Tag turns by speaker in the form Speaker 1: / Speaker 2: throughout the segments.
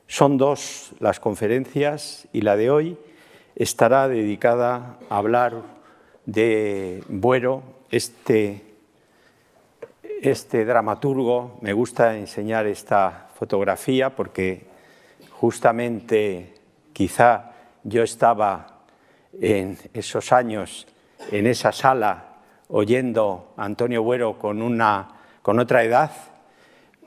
Speaker 1: Son dos las conferencias y la de hoy estará dedicada a hablar de Buero, este dramaturgo. Me gusta enseñar esta fotografía porque justamente quizá yo estaba en esos años en esa sala oyendo a Antonio Buero con otra edad,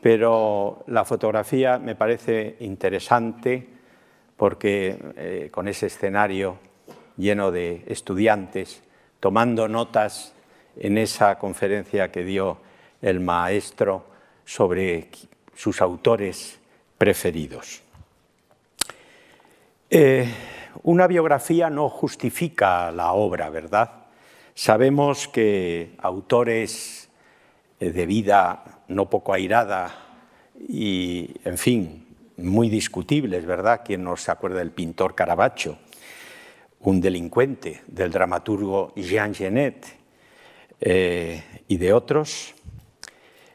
Speaker 1: pero la fotografía me parece interesante porque con ese escenario lleno de estudiantes tomando notas en esa conferencia que dio el maestro sobre sus autores preferidos. Una biografía no justifica la obra, ¿verdad? Sabemos que autores de vida no poco airada y, en fin, muy discutibles, ¿verdad? ¿Quién no se acuerda del pintor Caravaggio, un delincuente, del dramaturgo Jean Genet y de otros?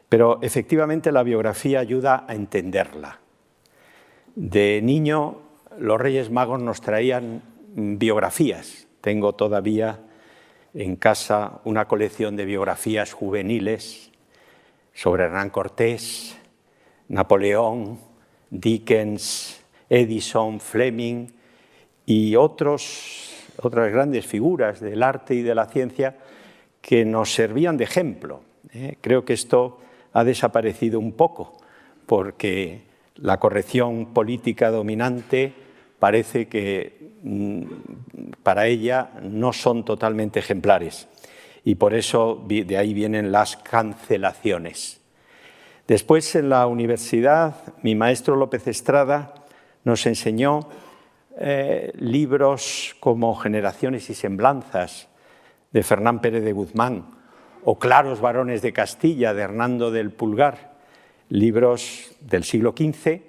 Speaker 1: Pero efectivamente la biografía ayuda a entenderla. De niño los Reyes Magos nos traían biografías. Tengo todavía en casa una colección de biografías juveniles sobre Hernán Cortés, Napoleón, Dickens, Edison, Fleming y otras grandes figuras del arte y de la ciencia que nos servían de ejemplo. Creo que esto ha desaparecido un poco porque la corrección política dominante parece que para ella no son totalmente ejemplares y por eso de ahí vienen las cancelaciones. Después en la universidad mi maestro López Estrada nos enseñó libros como Generaciones y Semblanzas de Fernán Pérez de Guzmán o Claros varones de Castilla de Hernando del Pulgar, libros del siglo XV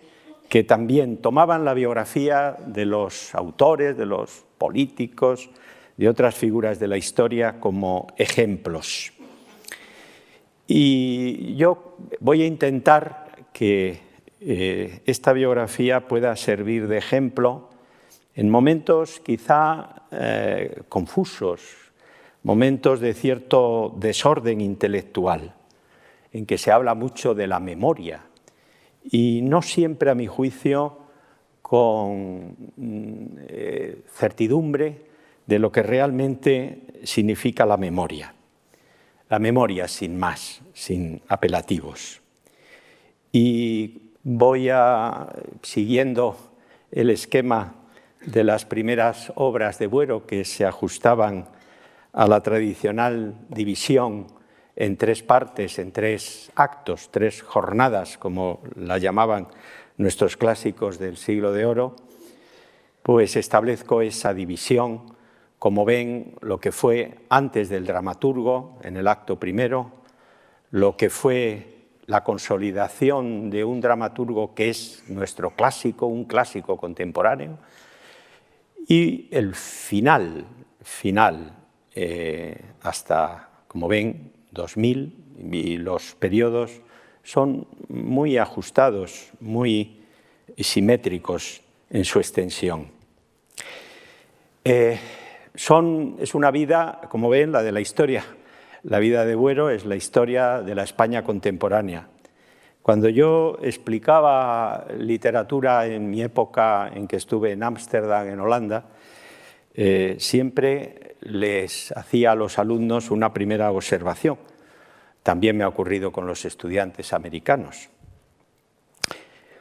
Speaker 1: que también tomaban la biografía de los autores, de los políticos, de otras figuras de la historia como ejemplos. Y yo voy a intentar que esta biografía pueda servir de ejemplo en momentos quizá confusos, momentos de cierto desorden intelectual, en que se habla mucho de la memoria y no siempre, a mi juicio, con certidumbre de lo que realmente significa la memoria. La memoria sin más, sin apelativos. Y voy siguiendo el esquema de las primeras obras de Buero que se ajustaban a la tradicional división en tres partes, en tres actos, tres jornadas, como la llamaban nuestros clásicos del siglo de oro, pues establezco esa división. Como ven, lo que fue antes del dramaturgo, en el acto primero, lo que fue la consolidación de un dramaturgo que es nuestro clásico, un clásico contemporáneo, y el final, hasta, como ven, 2000, y los periodos son muy ajustados, muy simétricos en su extensión. Es una vida, como ven, la de la historia. La vida de Buero es la historia de la España contemporánea. Cuando yo explicaba literatura en mi época en que estuve en Ámsterdam, en Holanda, siempre les hacía a los alumnos una primera observación. También me ha ocurrido con los estudiantes americanos.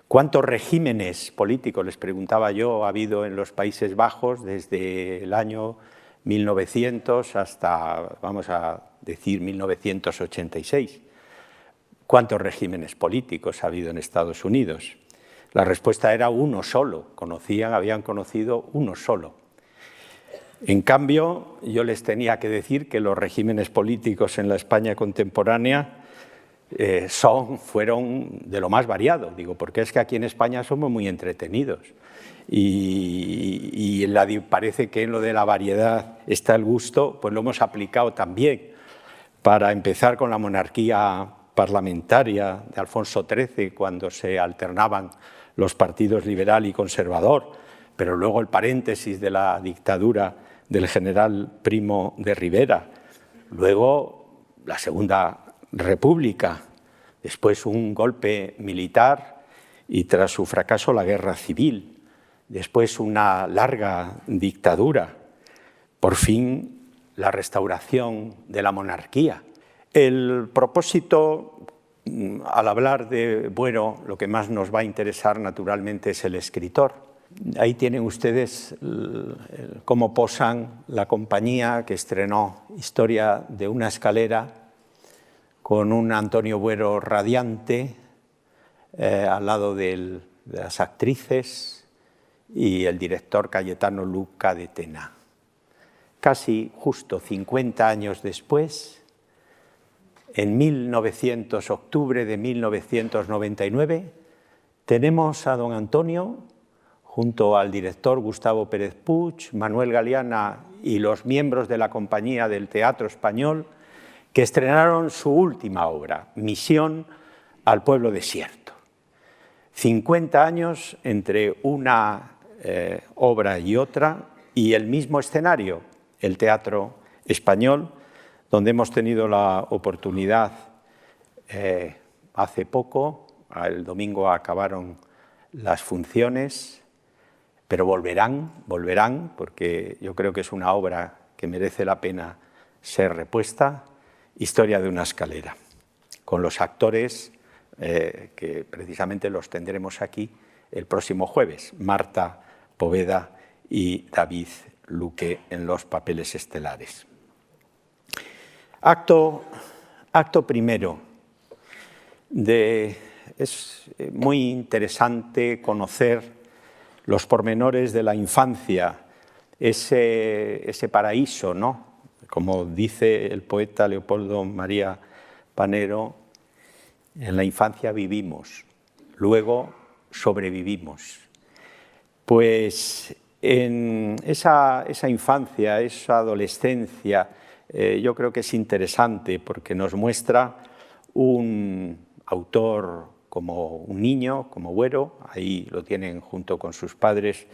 Speaker 1: ¿Cuántos regímenes políticos, les preguntaba yo, ha habido en los Países Bajos desde el año 1900 hasta, vamos a decir, 1986? ¿Cuántos regímenes políticos ha habido en Estados Unidos? La respuesta era uno solo, habían conocido uno solo. En cambio, yo les tenía que decir que los regímenes políticos en la España contemporánea fueron de lo más variado, porque es que aquí en España somos muy entretenidos y parece que en lo de la variedad está el gusto, pues lo hemos aplicado también, para empezar con la monarquía parlamentaria de Alfonso XIII, cuando se alternaban los partidos liberal y conservador, pero luego el paréntesis de la dictadura del general Primo de Rivera, luego la Segunda República, después un golpe militar y tras su fracaso la guerra civil, después una larga dictadura, por fin la restauración de la monarquía. El propósito, al hablar de Buero, lo que más nos va a interesar naturalmente es el escritor. Ahí tienen ustedes cómo posan la compañía que estrenó Historia de una escalera con un Antonio Buero radiante al lado de las actrices y el director Cayetano Luca de Tena. Casi justo 50 años después, en octubre de 1999, tenemos a don Antonio junto al director Gustavo Pérez Puig, Manuel Galeana y los miembros de la compañía del Teatro Español, que estrenaron su última obra, Misión al pueblo desierto. 50 años entre una obra y otra y el mismo escenario, el Teatro Español, donde hemos tenido la oportunidad hace poco, el domingo acabaron las funciones, pero volverán, porque yo creo que es una obra que merece la pena ser repuesta, Historia de una escalera, con los actores que precisamente los tendremos aquí el próximo jueves, Marta Poveda y David Luque en los papeles estelares. Acto primero. Es muy interesante conocer los pormenores de la infancia, ese paraíso, ¿no? Como dice el poeta Leopoldo María Panero, en la infancia vivimos, luego sobrevivimos. Pues en esa infancia, esa adolescencia, yo creo que es interesante porque nos muestra un autor como un niño, como Buero, ahí lo tienen junto con sus padres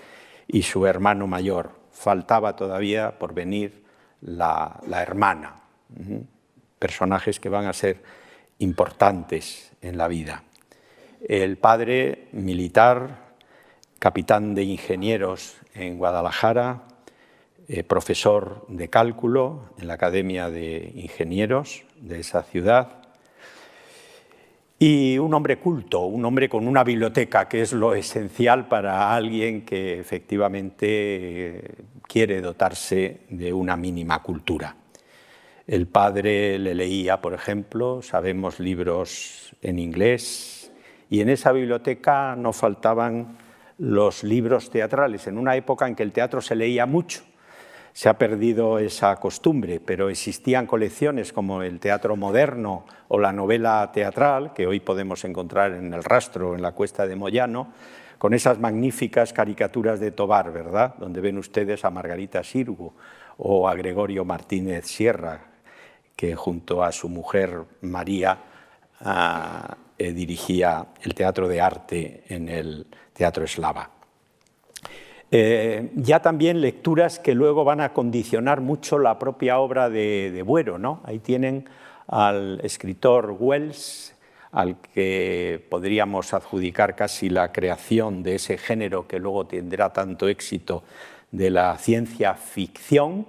Speaker 1: y su hermano mayor. Faltaba todavía por venir la hermana, personajes que van a ser importantes en la vida. El padre militar, capitán de ingenieros en Guadalajara, profesor de cálculo en la Academia de Ingenieros de esa ciudad, y un hombre culto, un hombre con una biblioteca, que es lo esencial para alguien que efectivamente quiere dotarse de una mínima cultura. El padre le leía, por ejemplo, sabemos, libros en inglés, y en esa biblioteca no faltaban los libros teatrales, en una época en que el teatro se leía mucho. Se ha perdido esa costumbre, pero existían colecciones como el teatro moderno o la novela teatral, que hoy podemos encontrar en El Rastro, en la Cuesta de Moyano, con esas magníficas caricaturas de Tobar, ¿verdad?, donde ven ustedes a Margarita Xirgu o a Gregorio Martínez Sierra, que junto a su mujer María dirigía el teatro de arte en el Teatro Eslava. Ya también lecturas que luego van a condicionar mucho la propia obra de Buero, ¿no? Ahí tienen al escritor Wells, al que podríamos adjudicar casi la creación de ese género que luego tendrá tanto éxito de la ciencia ficción,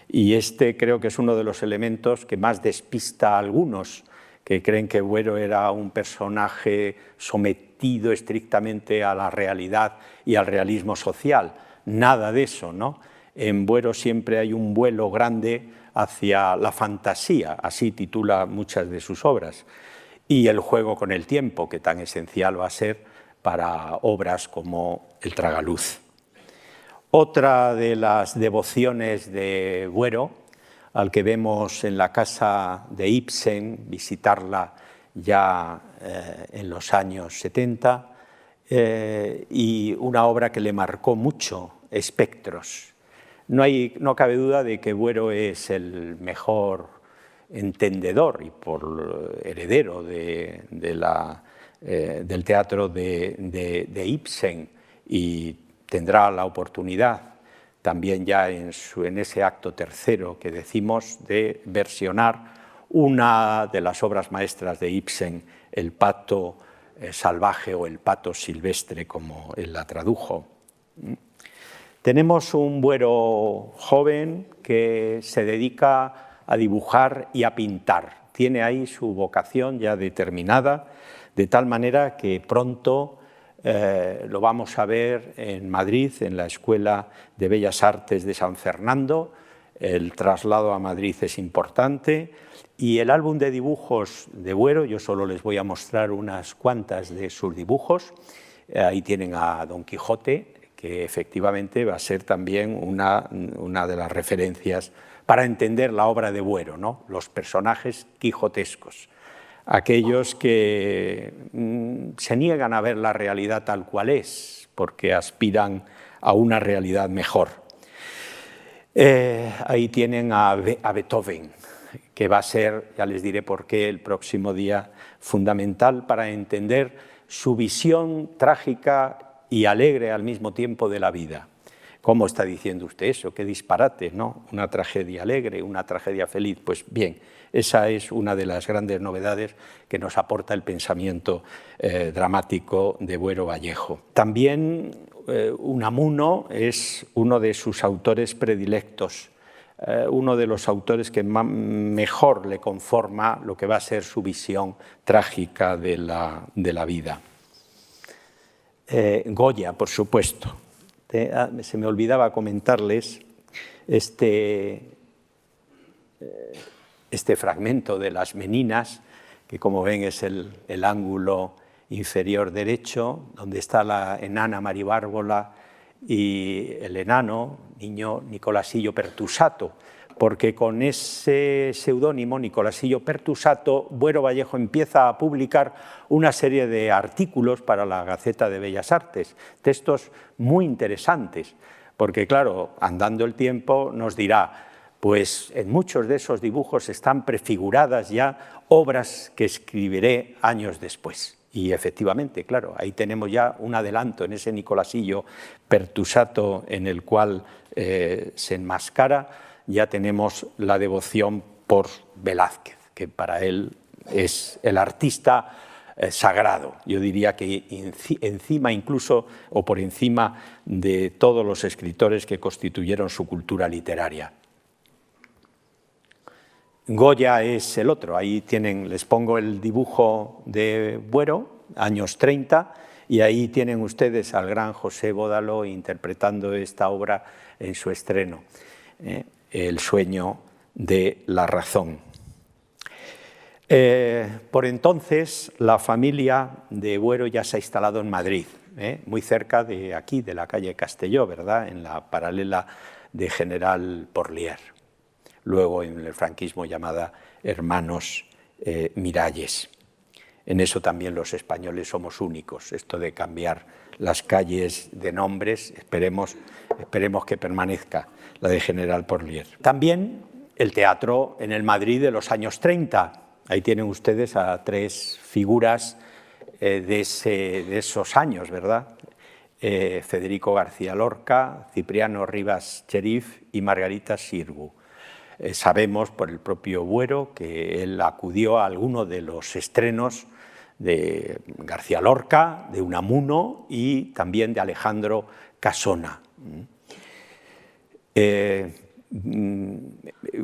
Speaker 1: y este creo que es uno de los elementos que más despista a algunos, que creen que Buero era un personaje sometido estrictamente a la realidad y al realismo social. Nada de eso, ¿no? En Buero siempre hay un vuelo grande hacia la fantasía, así titula muchas de sus obras, y el juego con el tiempo, que tan esencial va a ser para obras como El tragaluz. Otra de las devociones de Buero, al que vemos en la casa de Ibsen, visitarla ya en los años 70, y una obra que le marcó mucho, Espectros. No cabe duda de que Buero es el mejor entendedor y por heredero de la del teatro de Ibsen, y tendrá la oportunidad también ya en ese acto tercero que decimos de versionar una de las obras maestras de Ibsen, El pato salvaje o El pato silvestre, como él la tradujo. Tenemos un Buero joven que se dedica a dibujar y a pintar. Tiene ahí su vocación ya determinada, de tal manera que pronto lo vamos a ver en Madrid, en la Escuela de Bellas Artes de San Fernando. El traslado a Madrid es importante y el álbum de dibujos de Buero, yo solo les voy a mostrar unas cuantas de sus dibujos. Ahí tienen a Don Quijote, que efectivamente va a ser también una de las referencias para entender la obra de Buero, ¿no? Los personajes quijotescos, aquellos que se niegan a ver la realidad tal cual es, porque aspiran a una realidad mejor. Ahí tienen a Beethoven, que va a ser, ya les diré por qué el próximo día, fundamental para entender su visión trágica y alegre al mismo tiempo de la vida. ¿Cómo está diciendo usted eso? ¡Qué disparate!, ¿no? Una tragedia alegre, una tragedia feliz. Pues bien, esa es una de las grandes novedades que nos aporta el pensamiento dramático de Buero Vallejo. También Unamuno es uno de sus autores predilectos, uno de los autores que mejor le conforma lo que va a ser su visión trágica de la vida. Goya, por supuesto. Se me olvidaba comentarles este fragmento de Las Meninas, que como ven es el ángulo inferior derecho, donde está la enana Maribárbola y el enano, niño Nicolasillo Pertusato, porque con ese seudónimo, Nicolasillo Pertusato, Buero Vallejo empieza a publicar una serie de artículos para la Gaceta de Bellas Artes, textos muy interesantes, porque claro, andando el tiempo nos dirá, pues en muchos de esos dibujos están prefiguradas ya obras que escribiré años después. Y efectivamente, claro, ahí tenemos ya un adelanto en ese Nicolasillo Pertusato en el cual se enmascara. Ya tenemos la devoción por Velázquez, que para él es el artista sagrado. Yo diría que encima incluso, o por encima de todos los escritores que constituyeron su cultura literaria. Goya es el otro. Ahí tienen, les pongo el dibujo de Buero, años 30, y ahí tienen ustedes al gran José Bódalo interpretando esta obra en su estreno. El sueño de la razón. Por entonces, la familia de Buero ya se ha instalado en Madrid, muy cerca de aquí, de la calle Castelló, ¿verdad?, en la paralela de General Porlier, luego en el franquismo llamada Hermanos Miralles. En eso también los españoles somos únicos, esto de cambiar las calles de nombres, esperemos que permanezca la de General Porlier. También el teatro en el Madrid de los años 30. Ahí tienen ustedes a tres figuras de esos años, ¿verdad? Federico García Lorca, Cipriano Rivas Cherif y Margarita Xirgu. Sabemos por el propio Buero que él acudió a alguno de los estrenos de García Lorca, de Unamuno y también de Alejandro Casona.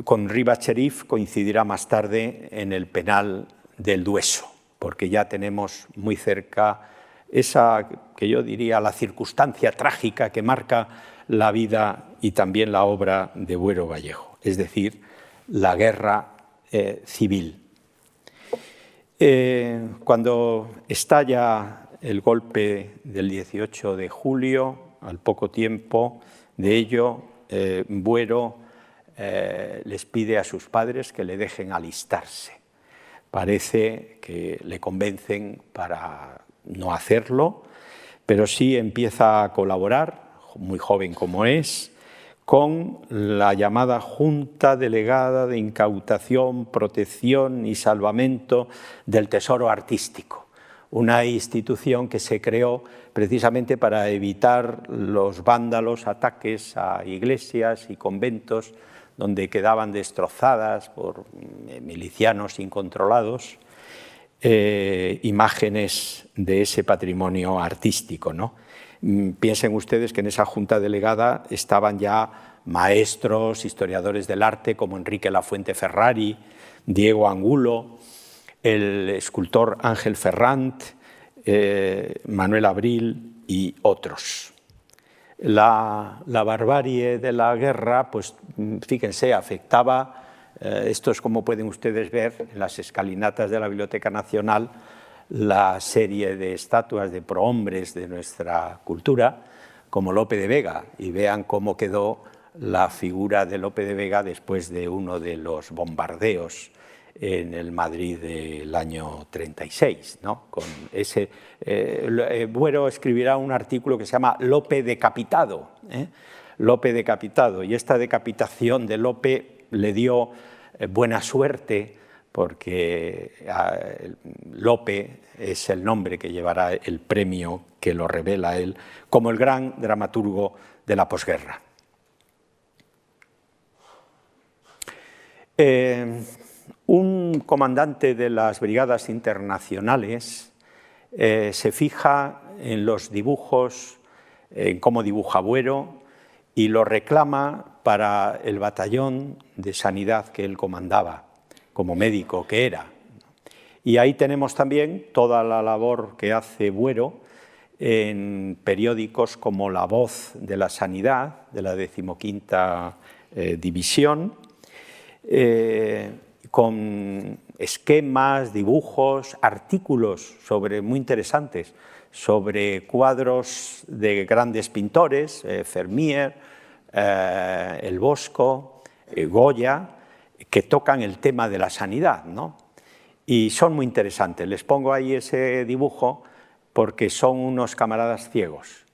Speaker 1: Con Rivas Cherif coincidirá más tarde en el penal del Dueso, porque ya tenemos muy cerca esa, que yo diría, la circunstancia trágica que marca la vida y también la obra de Buero Vallejo, es decir, la guerra civil. Cuando estalla el golpe del 18 de julio, al poco tiempo de ello, Buero les pide a sus padres que le dejen alistarse. Parece que le convencen para no hacerlo, pero sí empieza a colaborar, muy joven como es, con la llamada Junta Delegada de Incautación, Protección y Salvamento del Tesoro Artístico, una institución que se creó precisamente para evitar los vándalos ataques a iglesias y conventos donde quedaban destrozadas por milicianos incontrolados imágenes de ese patrimonio artístico, ¿no? Piensen ustedes que en esa junta delegada estaban ya maestros, historiadores del arte como Enrique Lafuente Ferrari, Diego Angulo, el escultor Ángel Ferrant, Manuel Abril y otros. La barbarie de la guerra, pues fíjense, afectaba, esto es como pueden ustedes ver en las escalinatas de la Biblioteca Nacional, la serie de estatuas de prohombres de nuestra cultura, como Lope de Vega, y vean cómo quedó la figura de Lope de Vega después de uno de los bombardeos en el Madrid del año 36, ¿no? Con ese, Buero escribirá un artículo que se llama Lope decapitado, Lope decapitado, y esta decapitación de Lope le dio buena suerte porque Lope es el nombre que llevará el premio que lo revela él como el gran dramaturgo de la posguerra. Un comandante de las brigadas internacionales se fija en los dibujos, en cómo dibuja Buero, y lo reclama para el batallón de sanidad que él comandaba, como médico que era. Y ahí tenemos también toda la labor que hace Buero en periódicos como La Voz de la Sanidad, de la 15ª División, con esquemas, dibujos, artículos muy interesantes sobre cuadros de grandes pintores, Vermeer, El Bosco, Goya, que tocan el tema de la sanidad, ¿no? Y son muy interesantes. Les pongo ahí ese dibujo porque son unos camaradas ciegos,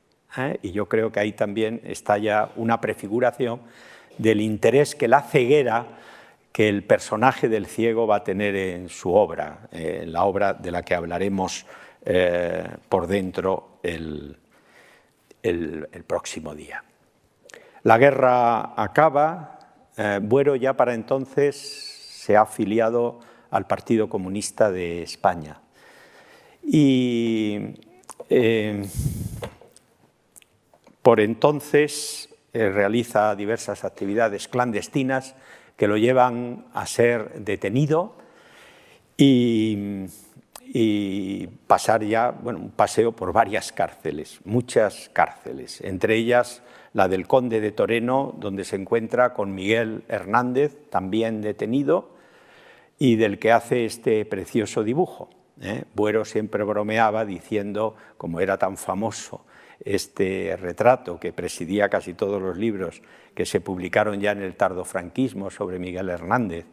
Speaker 1: y yo creo que ahí también está ya una prefiguración del interés que la ceguera que el personaje del ciego va a tener en su obra, la obra de la que hablaremos por dentro el próximo día. La guerra acaba, Buero ya para entonces se ha afiliado al Partido Comunista de España y por entonces realiza diversas actividades clandestinas que lo llevan a ser detenido y pasar ya, bueno, un paseo por varias cárceles, muchas cárceles, entre ellas la del Conde de Toreno, donde se encuentra con Miguel Hernández, también detenido, y del que hace este precioso dibujo. Buero siempre bromeaba diciendo, como era tan famoso este retrato que presidía casi todos los libros que se publicaron ya en el tardofranquismo sobre Miguel Hernández,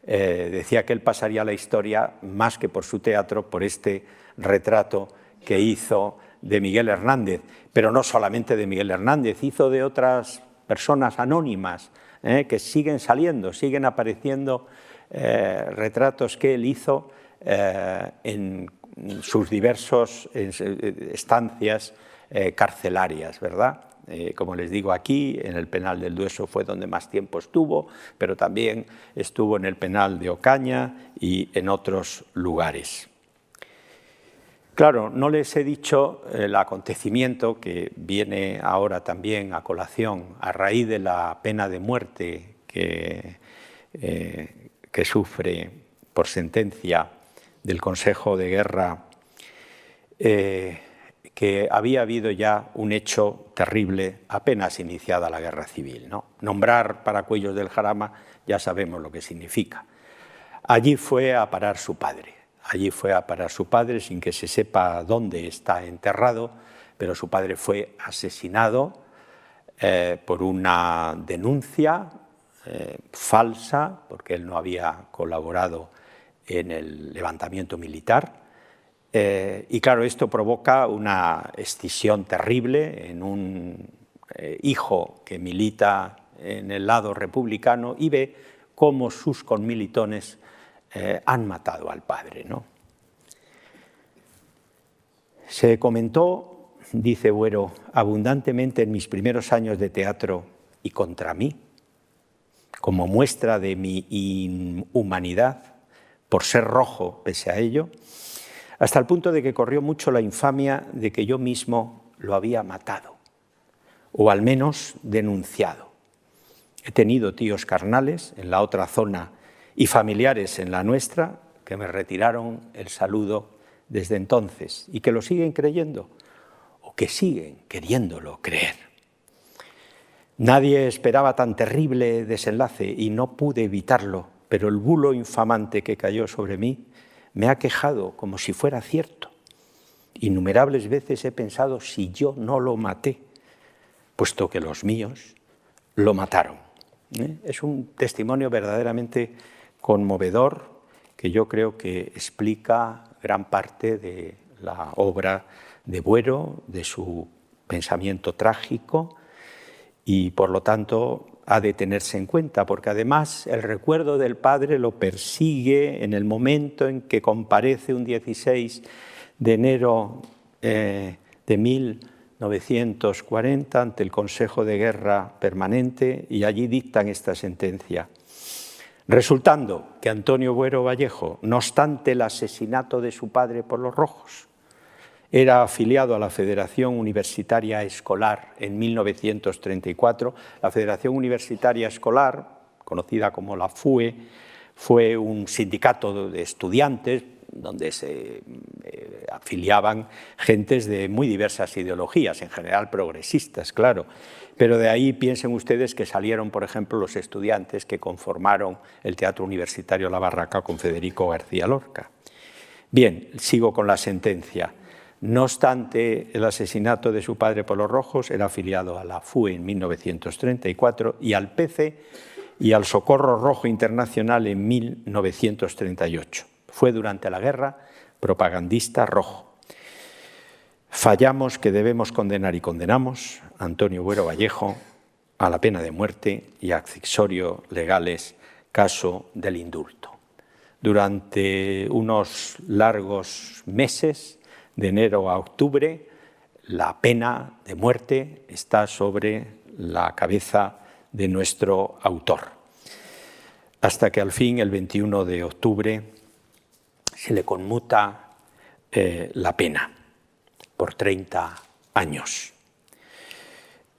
Speaker 1: decía que él pasaría a la historia más que por su teatro, por este retrato que hizo de Miguel Hernández, pero no solamente de Miguel Hernández, hizo de otras personas anónimas que siguen saliendo, siguen apareciendo retratos que él hizo en sus diversas estancias carcelarias, ¿verdad? Como les digo, aquí en el penal del Dueso fue donde más tiempo estuvo, pero también estuvo en el penal de Ocaña y en otros lugares. Claro, no les he dicho el acontecimiento que viene ahora también a colación a raíz de la pena de muerte que sufre por sentencia del Consejo de Guerra, que había habido ya un hecho terrible apenas iniciada la guerra civil, ¿no? Nombrar Paracuellos del Jarama ya sabemos lo que significa. Allí fue a parar su padre. Allí fue a parar su padre sin que se sepa dónde está enterrado, pero su padre fue asesinado por una denuncia falsa, porque él no había colaborado en el levantamiento militar. Y claro, esto provoca una escisión terrible en un hijo que milita en el lado republicano y ve cómo sus conmilitones han matado al padre, ¿no? Se comentó, dice Buero, abundantemente en mis primeros años de teatro y contra mí, como muestra de mi inhumanidad, por ser rojo pese a ello, hasta el punto de que corrió mucho la infamia de que yo mismo lo había matado, o al menos denunciado. He tenido tíos carnales en la otra zona y familiares en la nuestra que me retiraron el saludo desde entonces y que lo siguen creyendo o que siguen queriéndolo creer. Nadie esperaba tan terrible desenlace y no pude evitarlo, pero el bulo infamante que cayó sobre mí me ha quejado como si fuera cierto. Innumerables veces he pensado si yo no lo maté, puesto que los míos lo mataron. Es un testimonio verdaderamente conmovedor que yo creo que explica gran parte de la obra de Buero, de su pensamiento trágico y, por lo tanto, ha de tenerse en cuenta, porque además el recuerdo del padre lo persigue en el momento en que comparece un 16 de enero de 1940 ante el Consejo de Guerra Permanente y allí dictan esta sentencia. Resultando que Antonio Buero Vallejo, no obstante el asesinato de su padre por los rojos, era afiliado a la Federación Universitaria Escolar en 1934. La Federación Universitaria Escolar, conocida como la FUE, fue un sindicato de estudiantes donde se afiliaban gentes de muy diversas ideologías, en general progresistas, claro. Pero de ahí piensen ustedes que salieron, por ejemplo, los estudiantes que conformaron el Teatro Universitario La Barraca con Federico García Lorca. Bien, sigo con la sentencia. No obstante el asesinato de su padre por los rojos, era afiliado a la FUE en 1934 y al PC y al Socorro Rojo Internacional en 1938. Fue durante la guerra propagandista rojo. Fallamos que debemos condenar y condenamos a Antonio Buero Vallejo a la pena de muerte y a accesorios legales, caso del indulto. Durante unos largos meses, de enero a octubre, la pena de muerte está sobre la cabeza de nuestro autor, hasta que al fin, el 21 de octubre, se le conmuta la pena por 30 años.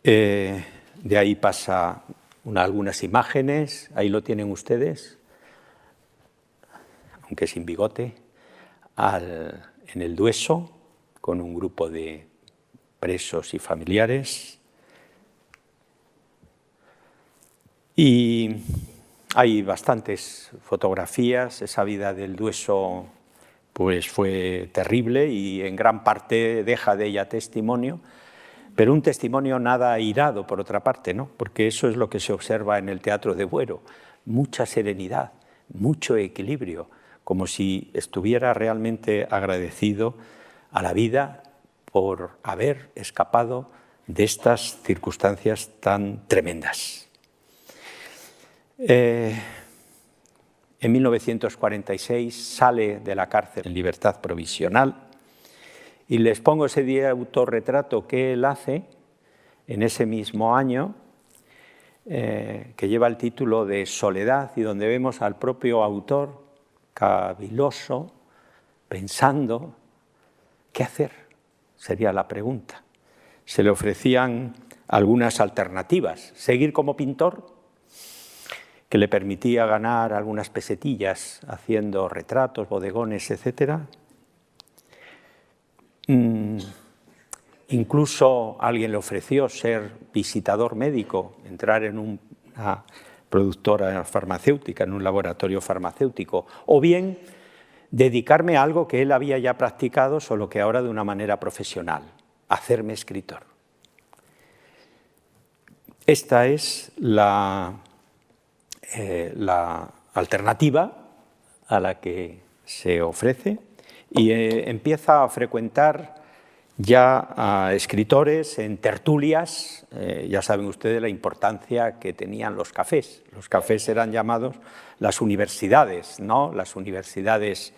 Speaker 1: De ahí pasa algunas imágenes, ahí lo tienen ustedes, aunque sin bigote, en el Dueso, con un grupo de presos y familiares. Y hay bastantes fotografías. Esa vida del Dueso pues, fue terrible y en gran parte deja de ella testimonio, pero un testimonio nada airado, por otra parte, ¿no? Porque eso es lo que se observa en el teatro de Buero, mucha serenidad, mucho equilibrio, como si estuviera realmente agradecido a la vida por haber escapado de estas circunstancias tan tremendas. En 1946 sale de la cárcel en libertad provisional y les pongo ese autorretrato que él hace en ese mismo año, que lleva el título de Soledad y donde vemos al propio autor caviloso, pensando qué hacer, sería la pregunta. Se le ofrecían algunas alternativas, seguir como pintor, que le permitía ganar algunas pesetillas haciendo retratos, bodegones, etc. Incluso alguien le ofreció ser visitador médico, entrar en una productora farmacéutica, en un laboratorio farmacéutico, o bien dedicarme a algo que él había ya practicado, solo que ahora de una manera profesional, hacerme escritor. Esta es la alternativa a la que se ofrece y empieza a frecuentar ya a escritores en tertulias. Ya saben ustedes la importancia que tenían los cafés. Los cafés eran llamados las universidades, ¿no? Las universidades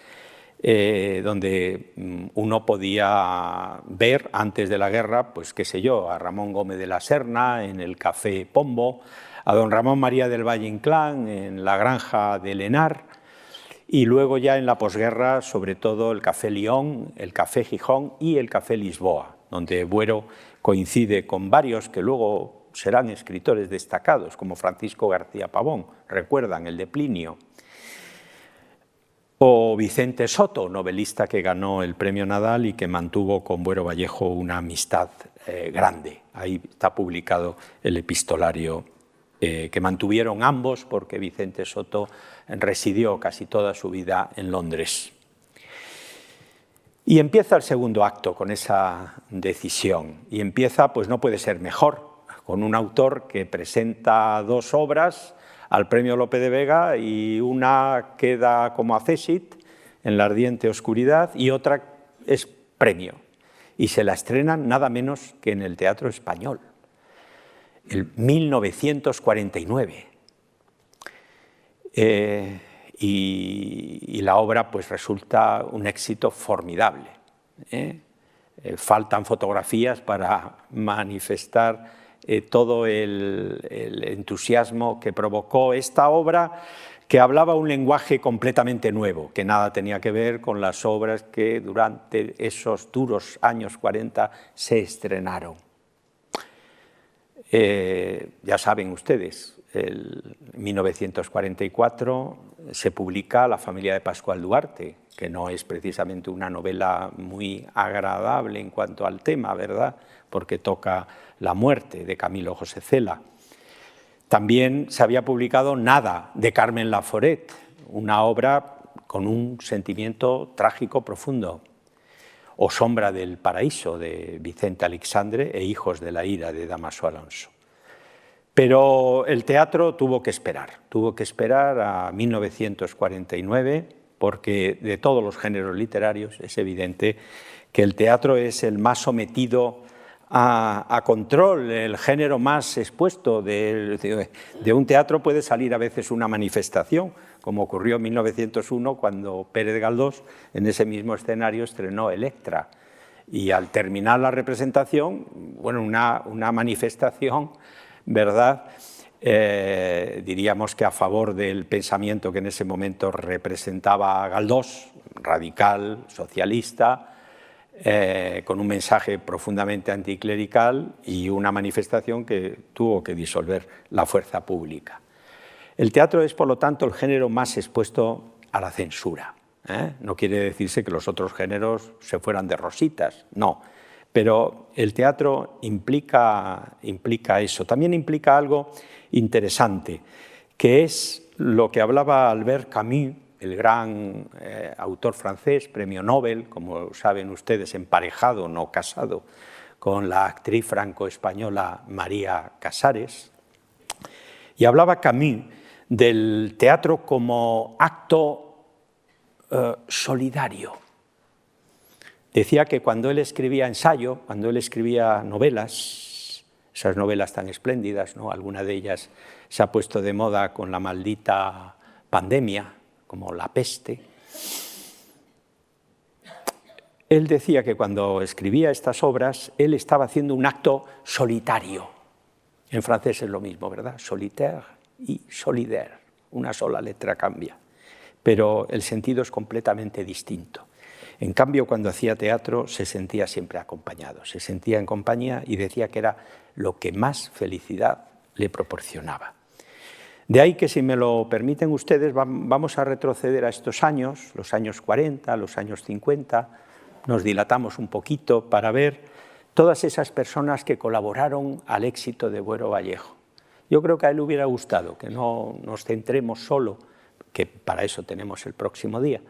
Speaker 1: donde uno podía ver antes de la guerra, pues qué sé yo, a Ramón Gómez de la Serna en el Café Pombo, a don Ramón María del Valle Inclán en la Granja del Henar, y luego ya en la posguerra, sobre todo el Café Lyon, el Café Gijón y el Café Lisboa, donde Buero coincide con varios que luego serán escritores destacados, como Francisco García Pavón, recuerdan, el de Plinio, o Vicente Soto, novelista que ganó el Premio Nadal y que mantuvo con Buero Vallejo una amistad grande. Ahí está publicado el epistolario que mantuvieron ambos, porque Vicente Soto residió casi toda su vida en Londres. Y empieza el segundo acto con esa decisión, y empieza, pues no puede ser mejor, con un autor que presenta dos obras al Premio Lope de Vega, y una queda como accésit en la ardiente oscuridad y otra es premio, y se la estrenan nada menos que en el Teatro Español, en 1949. Y la obra pues resulta un éxito formidable. Faltan fotografías para manifestar todo el entusiasmo que provocó esta obra, que hablaba un lenguaje completamente nuevo, que nada tenía que ver con las obras que durante esos duros años 40 se estrenaron. Ya saben ustedes, en 1944 se publica La familia de Pascual Duarte, que no es precisamente una novela muy agradable en cuanto al tema, ¿verdad?, porque toca la muerte de Camilo José Cela. También se había publicado Nada, de Carmen Laforet, una obra con un sentimiento trágico profundo, o Sombra del paraíso, de Vicente Aleixandre, e Hijos de la ira, de Dámaso Alonso. Pero el teatro tuvo que esperar a 1949, porque de todos los géneros literarios es evidente que el teatro es el más sometido a control, el género más expuesto. De un teatro puede salir a veces una manifestación, como ocurrió en 1901 cuando Pérez Galdós en ese mismo escenario estrenó Electra, y al terminar la representación, bueno, una manifestación, ¿verdad?, diríamos que a favor del pensamiento que en ese momento representaba Galdós, radical, socialista, con un mensaje profundamente anticlerical, y una manifestación que tuvo que disolver la fuerza pública. El teatro es, por lo tanto, el género más expuesto a la censura. No quiere decirse que los otros géneros se fueran de rositas, no. Pero el teatro implica eso. También implica algo interesante, que es lo que hablaba Albert Camus, el gran autor francés, premio Nobel, como saben ustedes, emparejado, no casado, con la actriz franco-española María Casares. Y hablaba Camus del teatro como acto solidario. Decía que cuando él escribía ensayo, cuando él escribía novelas, esas novelas tan espléndidas, ¿no?, alguna de ellas se ha puesto de moda con la maldita pandemia, como La peste, él decía que cuando escribía estas obras, él estaba haciendo un acto solitario. En francés es lo mismo, ¿verdad? Solitaire y solidaire, una sola letra cambia, pero el sentido es completamente distinto. En cambio, cuando hacía teatro se sentía siempre acompañado, se sentía en compañía, y decía que era lo que más felicidad le proporcionaba. De ahí que, si me lo permiten ustedes, vamos a retroceder a estos años, los años 40, los años 50, nos dilatamos un poquito para ver todas esas personas que colaboraron al éxito de Buero Vallejo. Yo creo que a él le hubiera gustado que no nos centremos solo, que para eso tenemos el próximo día,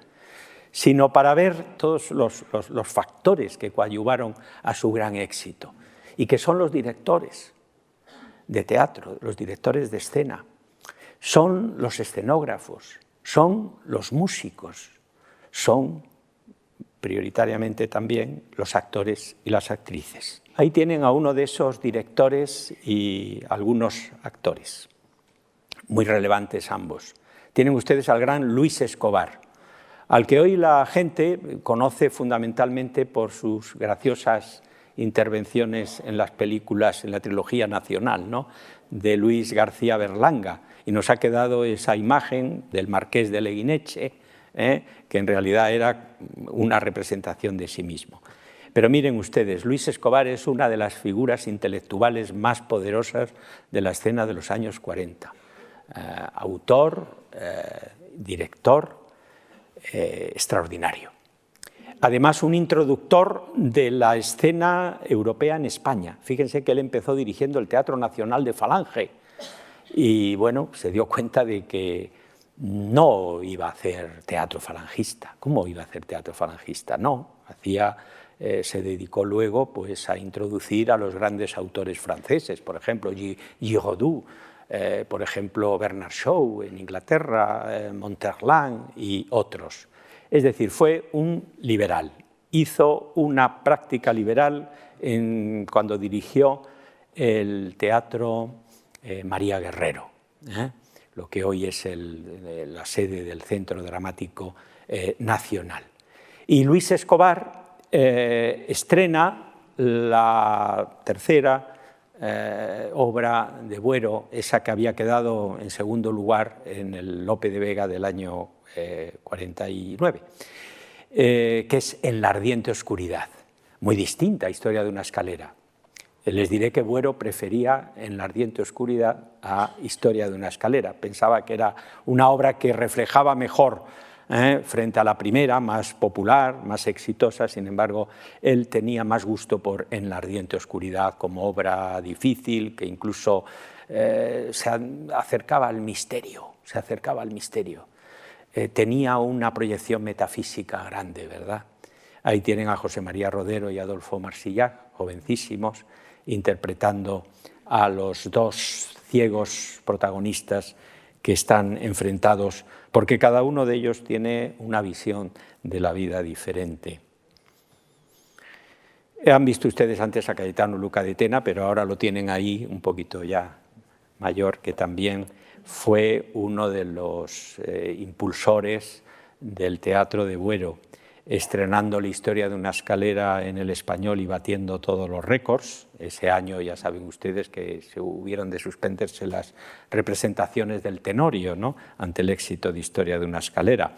Speaker 1: sino para ver todos los factores que coadyuvaron a su gran éxito, y que son los directores de teatro, los directores de escena, son los escenógrafos, son los músicos, son prioritariamente también los actores y las actrices. Ahí tienen a uno de esos directores y algunos actores, muy relevantes ambos. Tienen ustedes al gran Luis Escobar, al que hoy la gente conoce fundamentalmente por sus graciosas intervenciones en las películas, en la trilogía nacional, ¿no?, de Luis García Berlanga, y nos ha quedado esa imagen del marqués de Leguineche, que en realidad era una representación de sí mismo. Pero miren ustedes, Luis Escobar es una de las figuras intelectuales más poderosas de la escena de los años 40. Autor, director, extraordinario. Además, un introductor de la escena europea en España. Fíjense que él empezó dirigiendo el Teatro Nacional de Falange y, bueno, se dio cuenta de que no iba a hacer teatro falangista. ¿Cómo iba a hacer teatro falangista? No, se dedicó luego, pues, a introducir a los grandes autores franceses, por ejemplo, Giraudoux, por ejemplo, Bernard Shaw en Inglaterra, Monterland y otros. Es decir, fue un liberal. Hizo una práctica liberal cuando dirigió el Teatro María Guerrero, lo que hoy es la sede del Centro Dramático Nacional. Y Luis Escobar estrena la tercera obra de Buero, esa que había quedado en segundo lugar en el Lope de Vega del año 49, que es En la ardiente oscuridad, muy distinta, Historia de una escalera. Les diré que Buero prefería En la ardiente oscuridad a Historia de una escalera. Pensaba que era una obra que reflejaba mejor frente a la primera, más popular, más exitosa. Sin embargo, él tenía más gusto por En la ardiente oscuridad como obra difícil, que incluso se acercaba al misterio, tenía una proyección metafísica grande, ¿verdad? Ahí tienen a José María Rodero y Adolfo Marsillac, jovencísimos, interpretando a los dos ciegos protagonistas que están enfrentados, porque cada uno de ellos tiene una visión de la vida diferente. Han visto ustedes antes a Cayetano Luca de Tena, pero ahora lo tienen ahí un poquito ya mayor, que también fue uno de los impulsores del teatro de Buero, estrenando La historia de una escalera en El Español y batiendo todos los récords. Ese año ya saben ustedes que se hubieron de suspenderse las representaciones del Tenorio, ¿no?, ante el éxito de Historia de una escalera.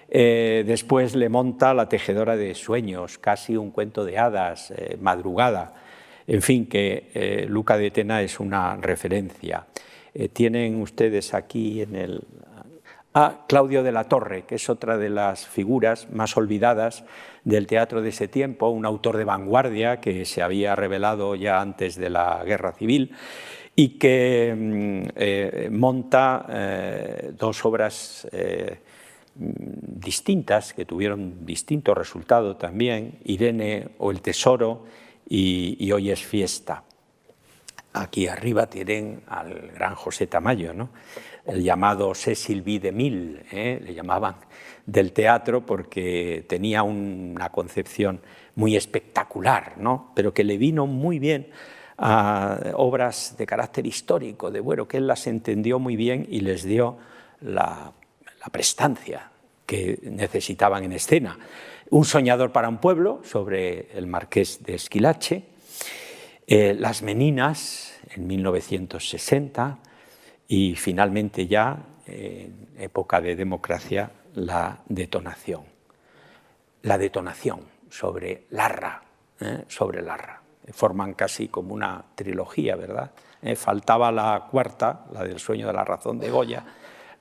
Speaker 1: Después le monta La tejedora de sueños, casi un cuento de hadas, Madrugada. En fin, que Luca de Tena es una referencia. Tienen ustedes aquí a Claudio de la Torre, que es otra de las figuras más olvidadas del teatro de ese tiempo, un autor de vanguardia que se había revelado ya antes de la Guerra Civil y que monta dos obras distintas, que tuvieron distinto resultado también, Irene o El tesoro y Hoy es fiesta. Aquí arriba tienen al gran José Tamayo, ¿no?, el llamado Cecil B. DeMille, le llamaban, del teatro, porque tenía una concepción muy espectacular, ¿no?, pero que le vino muy bien a obras de carácter histórico de Buero, que él las entendió muy bien y les dio la prestancia que necesitaban en escena. Un soñador para un pueblo, sobre el marqués de Esquilache, Las meninas, en 1960, y finalmente ya, en época de democracia, La detonación. La detonación sobre Larra, Forman casi como una trilogía, ¿verdad? Faltaba la cuarta, la del sueño de la razón de Goya,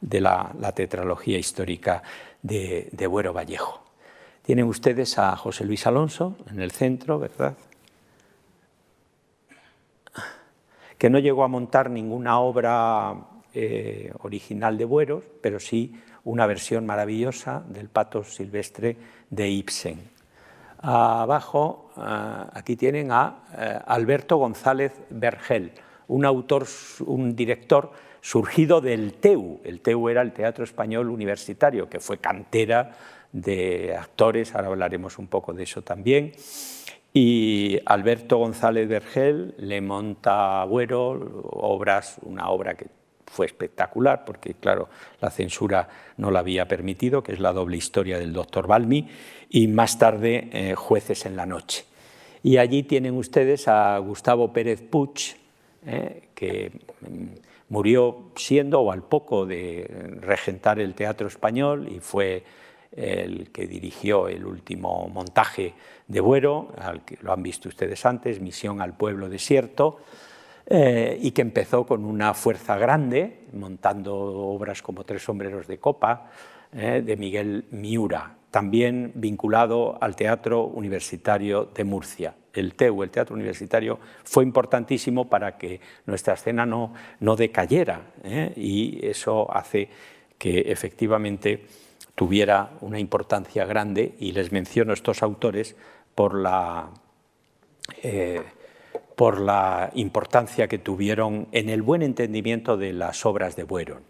Speaker 1: de la tetralogía histórica de Buero Vallejo. Tienen ustedes a José Luis Alonso en el centro, ¿verdad?, que no llegó a montar ninguna obra original de Buero, pero sí una versión maravillosa del Patos Silvestre de Ibsen. Abajo, aquí tienen a Alberto González Vergel, un director surgido del TEU. El TEU era el Teatro Español Universitario, que fue cantera de actores, ahora hablaremos un poco de eso también. Y Alberto González Vergel le monta a Buero una obra que fue espectacular porque, claro, la censura no la había permitido, que es La doble historia del doctor Balmy, y más tarde Jueces en la noche. Y allí tienen ustedes a Gustavo Pérez Puig, que murió siendo o al poco de regentar el Teatro Español y fue el que dirigió el último montaje de Buero, al que lo han visto ustedes antes, Misión al pueblo desierto, y que empezó con una fuerza grande, montando obras como Tres sombreros de copa, de Miguel Miura, también vinculado al Teatro Universitario de Murcia. El TEU, el Teatro Universitario, fue importantísimo para que nuestra escena no decayera, y eso hace que efectivamente tuviera una importancia grande, y les menciono estos autores por la importancia que tuvieron en el buen entendimiento de las obras de Buero.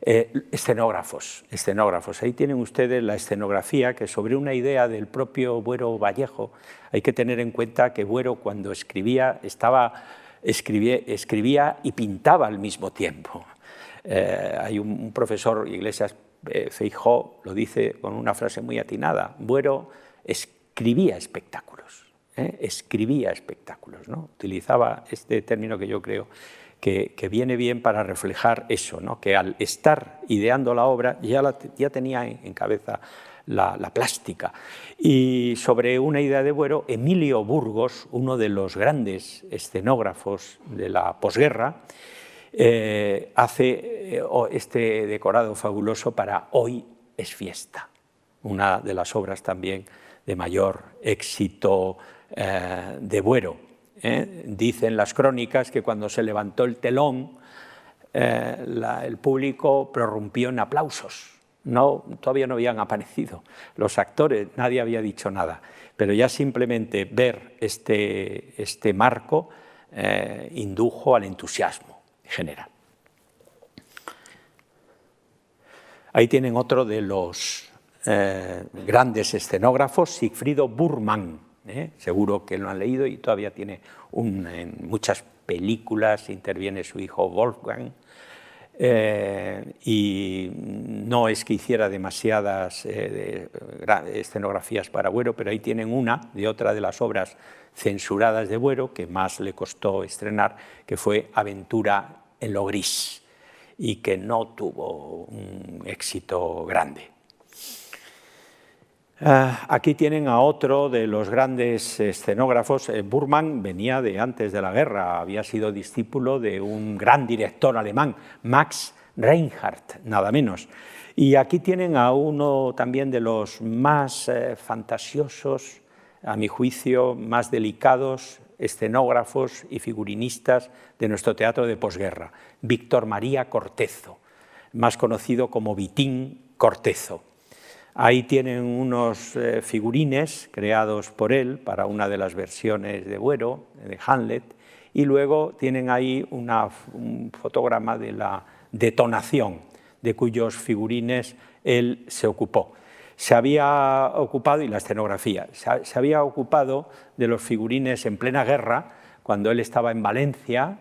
Speaker 1: Escenógrafos. Ahí tienen ustedes la escenografía, que sobre una idea del propio Buero Vallejo. Hay que tener en cuenta que Buero, cuando escribía, escribía y pintaba al mismo tiempo. Hay un profesor, Iglesias Feijóo, lo dice con una frase muy atinada: Buero escribía espectáculos. Escribía espectáculos, ¿no? Utilizaba este término que yo creo que viene bien para reflejar eso, ¿no? Que al estar ideando la obra ya tenía en cabeza la plástica. Y sobre una idea de Buero, Emilio Burgos, uno de los grandes escenógrafos de la posguerra, hace este decorado fabuloso para Hoy es fiesta, una de las obras también de mayor éxito de Buero. Dicen las crónicas que cuando se levantó el telón, el público prorrumpió en aplausos. Todavía no habían aparecido los actores, nadie había dicho nada, pero ya simplemente ver este marco indujo al entusiasmo general. Ahí tienen otro de los grandes escenógrafos, Sigfrido Burman. Seguro que lo han leído y todavía tiene en muchas películas, interviene su hijo Wolfgang, y no es que hiciera demasiadas escenografías para Buero, pero ahí tienen una de otra de las obras censuradas de Buero que más le costó estrenar, que fue Aventura en lo gris, y que no tuvo un éxito grande. Aquí tienen a otro de los grandes escenógrafos. Burman venía de antes de la guerra, había sido discípulo de un gran director alemán, Max Reinhardt, nada menos. Y aquí tienen a uno también de los más fantasiosos, a mi juicio, más delicados escenógrafos y figurinistas de nuestro teatro de posguerra, Víctor María Cortezo, más conocido como Vitín Cortezo. Ahí tienen unos figurines creados por él para una de las versiones de Buero, de Hamlet, y luego tienen ahí un fotograma de la detonación, de cuyos figurines él se ocupó. Se había ocupado, y la escenografía, se había ocupado de los figurines en plena guerra, cuando él estaba en Valencia,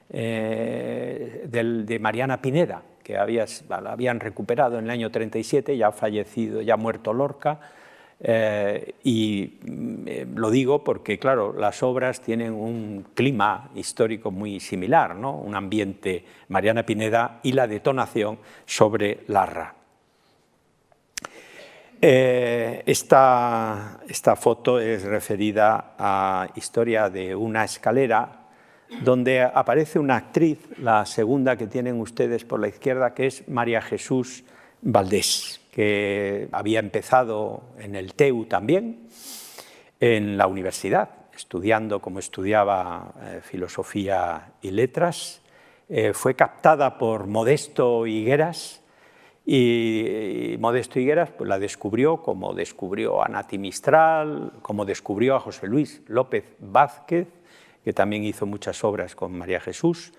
Speaker 1: de Mariana Pineda, que la habían recuperado en el año 37, ya fallecido, ya muerto Lorca, y lo digo porque, claro, las obras tienen un clima histórico muy similar, ¿no? Un ambiente Mariana Pineda y la detonación sobre Larra. Esta foto es referida a Historia de una escalera, donde aparece una actriz, la segunda que tienen ustedes por la izquierda, que es María Jesús Valdés, que había empezado en el TEU también, en la universidad, estudiando como estudiaba filosofía y letras. Fue captada por Modesto Higueras, y Modesto Higueras pues la descubrió, como descubrió a Nati Mistral, como descubrió a José Luis López Vázquez, que también hizo muchas obras con María Jesús,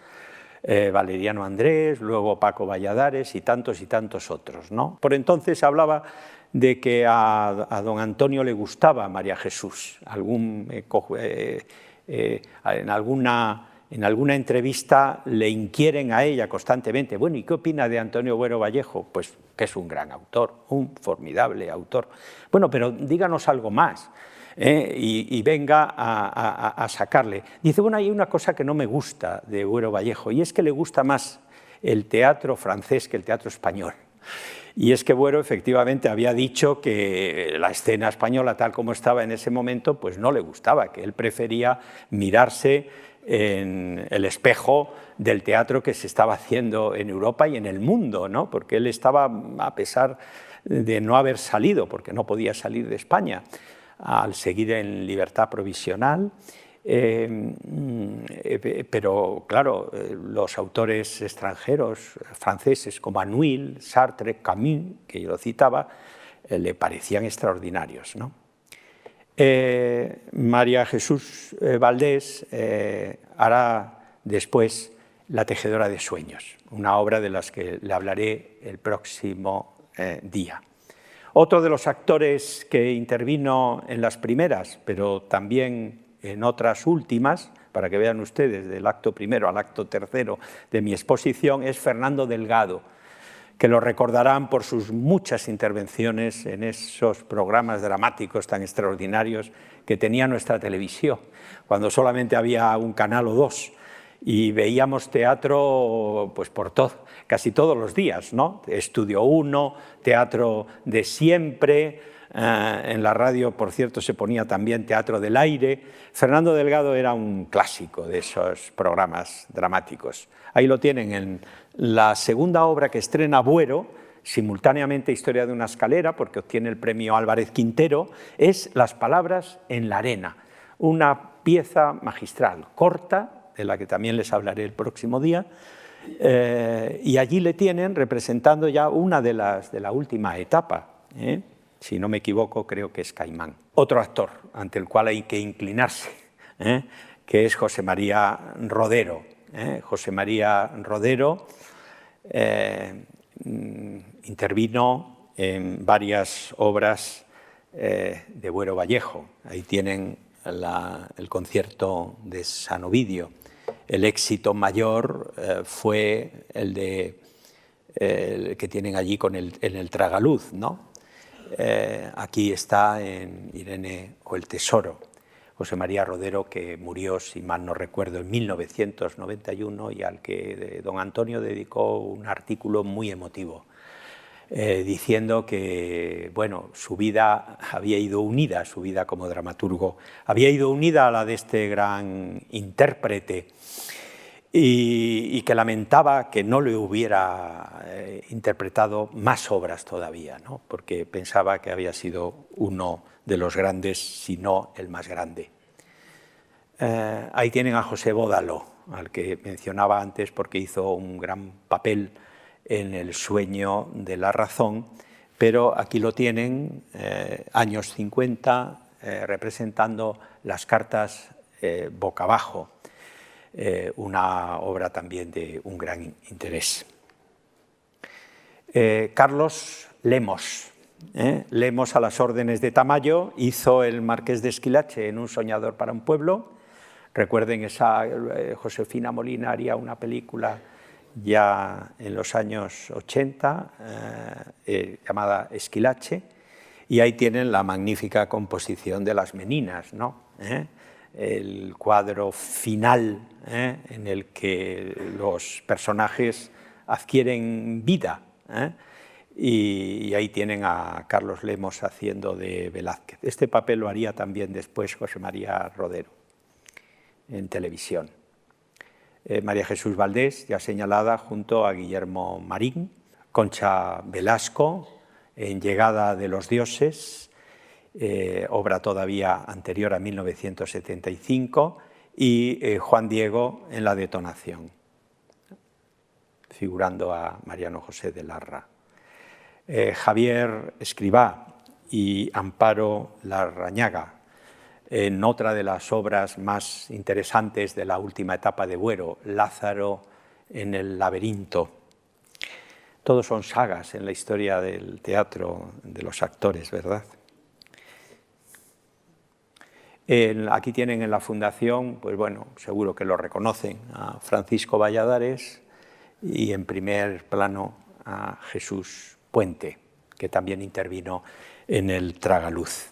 Speaker 1: Valeriano Andrés, luego Paco Valladares y tantos otros, ¿no? Por entonces hablaba de que a don Antonio le gustaba María Jesús. En alguna en alguna entrevista le inquieren a ella constantemente, bueno, ¿y qué opina de Antonio Buero Vallejo? Pues que es un gran autor, un formidable autor. Bueno, pero díganos algo más. Y venga a sacarle. Dice, bueno, hay una cosa que no me gusta de Buero Vallejo, y es que le gusta más el teatro francés que el teatro español. Y es que Buero efectivamente había dicho que la escena española, tal como estaba en ese momento, pues no le gustaba, que él prefería mirarse en el espejo del teatro que se estaba haciendo en Europa y en el mundo, ¿no? Porque él estaba, a pesar de no haber salido, porque no podía salir de España, al seguir en libertad provisional, pero claro, los autores extranjeros franceses como Anouilh, Sartre, Camus, que yo lo citaba, le parecían extraordinarios, ¿no? María Jesús Valdés hará después La tejedora de sueños, una obra de las que le hablaré el próximo día. Otro de los actores que intervino en las primeras, pero también en otras últimas, para que vean ustedes, del acto primero al acto tercero de mi exposición, es Fernando Delgado, que lo recordarán por sus muchas intervenciones en esos programas dramáticos tan extraordinarios que tenía nuestra televisión, cuando solamente había un canal o dos, y veíamos teatro pues por casi todos los días, ¿no? Estudio 1, Teatro de Siempre, en la radio, por cierto, se ponía también Teatro del Aire. Fernando Delgado era un clásico de esos programas dramáticos. Ahí lo tienen en la segunda obra que estrena Buero, simultáneamente Historia de una escalera, porque obtiene el premio Álvarez Quintero, es Las palabras en la arena, una pieza magistral, corta, de la que también les hablaré el próximo día, y allí le tienen representando ya una de la última etapa, si no me equivoco, creo que es Caimán. Otro actor ante el cual hay que inclinarse, que es José María Rodero. José María Rodero intervino en varias obras de Buero Vallejo. Ahí tienen el concierto de San Ovidio. El éxito mayor fue el que tienen allí en el Tragaluz, ¿no? Aquí está en Irene o el Tesoro, José María Rodero, que murió, si mal no recuerdo, en 1991 y al que don Antonio dedicó un artículo muy emotivo, diciendo que bueno, su vida había ido unida, su vida como dramaturgo, había ido unida a la de este gran intérprete, y que lamentaba que no le hubiera interpretado más obras todavía, ¿no? Porque pensaba que había sido uno de los grandes, si no el más grande. Ahí tienen a José Bódalo, al que mencionaba antes porque hizo un gran papel en El sueño de la razón, pero aquí lo tienen, años 50, representando Las cartas boca abajo, una obra también de un gran interés. Carlos Lemos. Lemos, a las órdenes de Tamayo, hizo el Marqués de Esquilache en Un soñador para un pueblo. Recuerden, esa Josefina Molina haría una película ya en los años 80 llamada Esquilache, y ahí tienen la magnífica composición de Las Meninas, ¿no? El cuadro final en el que los personajes adquieren vida, y ahí tienen a Carlos Lemos haciendo de Velázquez. Este papel lo haría también después José María Rodero en televisión. María Jesús Valdés, ya señalada, junto a Guillermo Marín, Concha Velasco en Llegada de los dioses, obra todavía anterior a 1975, y Juan Diego en La detonación, figurando a Mariano José de Larra. Javier Escribá y Amparo Larrañaga en otra de las obras más interesantes de la última etapa de Buero, Lázaro en el laberinto. Todos son sagas en la historia del teatro, de los actores, ¿verdad? Aquí tienen en la fundación, pues bueno, seguro que lo reconocen, a Francisco Valladares y en primer plano a Jesús Puente, que también intervino en el Tragaluz.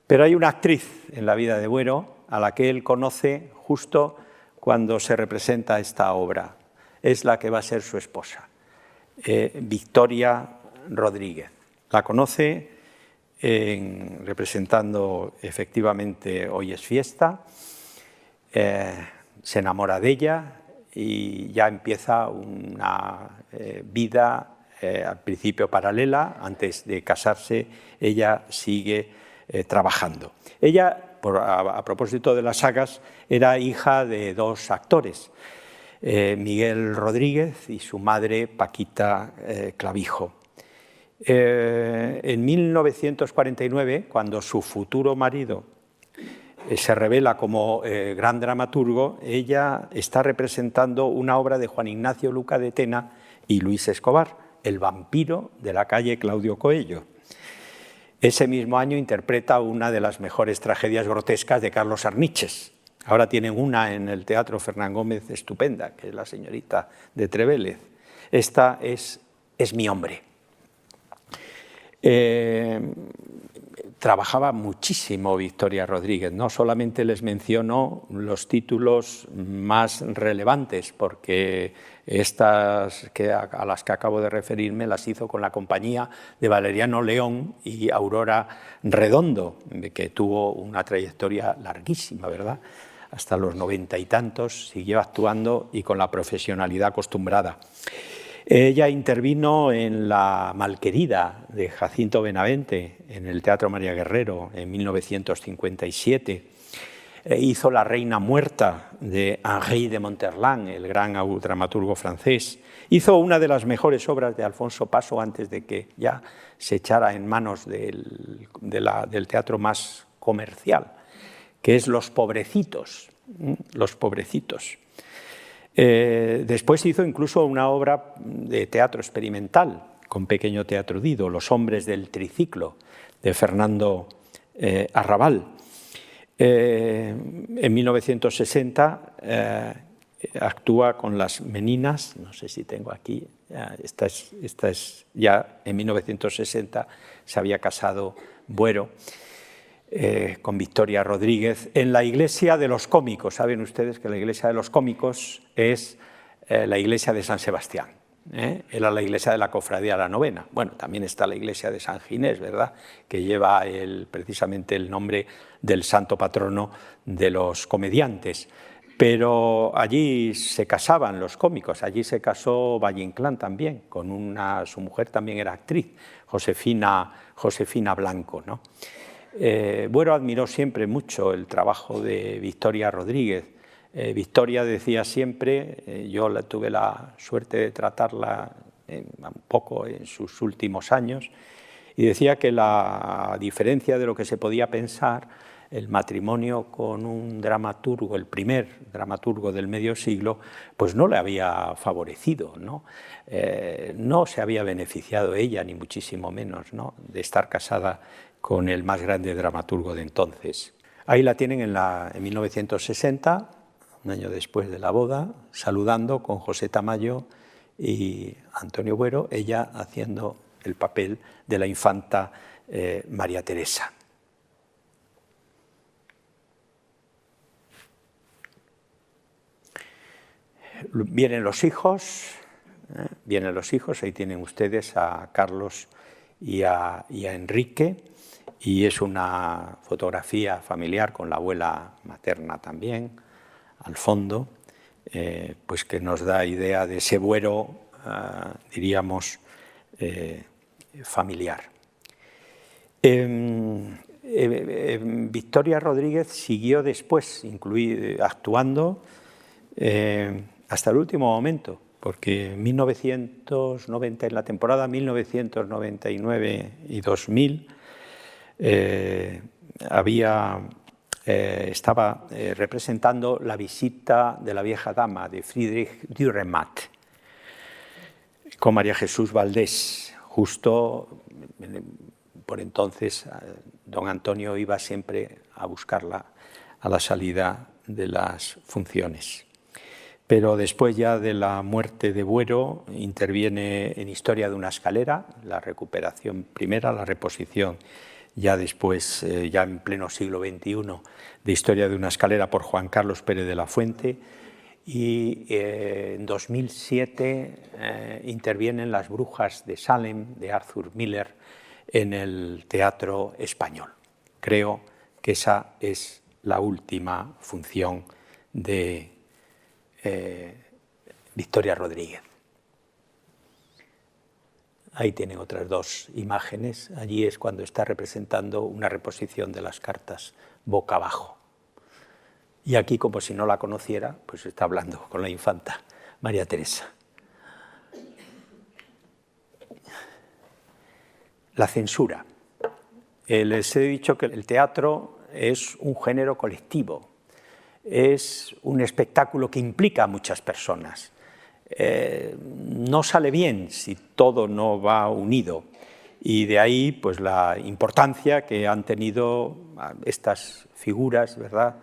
Speaker 1: Pero hay una actriz en la vida de Buero a la que él conoce justo cuando se representa esta obra. Es la que va a ser su esposa, Victoria Rodríguez. La conoce representando efectivamente Hoy es fiesta, se enamora de ella y ya empieza una vida al principio paralela. Antes de casarse, ella sigue trabajando. Ella, a propósito de las sagas, era hija de dos actores, Miguel Rodríguez y su madre Paquita Clavijo. En 1949, cuando su futuro marido se revela como gran dramaturgo, ella está representando una obra de Juan Ignacio Luca de Tena y Luis Escobar, El vampiro de la calle Claudio Coello. Ese mismo año interpreta una de las mejores tragedias grotescas de Carlos Arniches. Ahora tienen una en el Teatro Fernán Gómez estupenda, que es La señorita de Trevélez. Esta es mi hombre. Trabajaba muchísimo Victoria Rodríguez, no solamente les menciono los títulos más relevantes, porque estas a las que acabo de referirme las hizo con la compañía de Valeriano León y Aurora Redondo, que tuvo una trayectoria larguísima, ¿verdad? Hasta los 90 y tantos siguió actuando y con la profesionalidad acostumbrada. Ella intervino en La malquerida de Jacinto Benavente en el Teatro María Guerrero en 1957. Hizo La reina muerta de Henri de Monterland, el gran dramaturgo francés. Hizo una de las mejores obras de Alfonso Paso antes de que ya se echara en manos del teatro más comercial, que es Los pobrecitos. Los pobrecitos. Después hizo incluso una obra de teatro experimental con pequeño teatro Dido, Los hombres del triciclo, de Fernando Arrabal. En 1960 actúa con Las meninas, no sé si tengo aquí, esta es ya en 1960 se había casado Buero, con Victoria Rodríguez, en la iglesia de los cómicos. Saben ustedes que la iglesia de los cómicos es la iglesia de San Sebastián. Era la iglesia de la Cofradía de la Novena. Bueno, también está la iglesia de San Ginés, ¿verdad?, que lleva precisamente el nombre del santo patrono de los comediantes. Pero allí se casaban los cómicos, allí se casó Valle Inclán también, con su mujer también era actriz, Josefina Blanco, ¿no? Buero admiró siempre mucho el trabajo de Victoria Rodríguez. Victoria decía siempre, yo tuve la suerte de tratarla un poco en sus últimos años, y decía que a diferencia de lo que se podía pensar, el matrimonio con un dramaturgo, el primer dramaturgo del medio siglo, pues no le había favorecido, ¿no? No se había beneficiado ella, ni muchísimo menos, ¿no?, de estar casada con el más grande dramaturgo de entonces. Ahí la tienen en 1960, un año después de la boda, saludando con José Tamayo y Antonio Buero, ella haciendo el papel de la infanta María Teresa. Vienen los hijos, ahí tienen ustedes a Carlos y a Enrique, y es una fotografía familiar con la abuela materna también, al fondo, pues que nos da idea de ese Buero, diríamos, familiar. Victoria Rodríguez siguió después actuando hasta el último momento, porque en 1990, en la temporada 1999 y 2000, estaba representando La visita de la vieja dama de Friedrich Dürrenmatt con María Jesús Valdés, justo por entonces don Antonio iba siempre a buscarla a la salida de las funciones. Pero después ya de la muerte de Buero interviene en Historia de una escalera, la recuperación primera, la reposición ya después, ya en pleno siglo XXI, de Historia de una escalera por Juan Carlos Pérez de la Fuente, y en 2007 intervienen Las brujas de Salem, de Arthur Miller, en el Teatro Español. Creo que esa es la última función de Victoria Rodríguez. Ahí tienen otras dos imágenes. Allí es cuando está representando una reposición de las cartas boca abajo. Y aquí, como si no la conociera, pues está hablando con la infanta María Teresa. La censura. Les he dicho que el teatro es un género colectivo. Es un espectáculo que implica a muchas personas. No sale bien si todo no va unido, y de ahí pues la importancia que han tenido estas figuras, ¿verdad?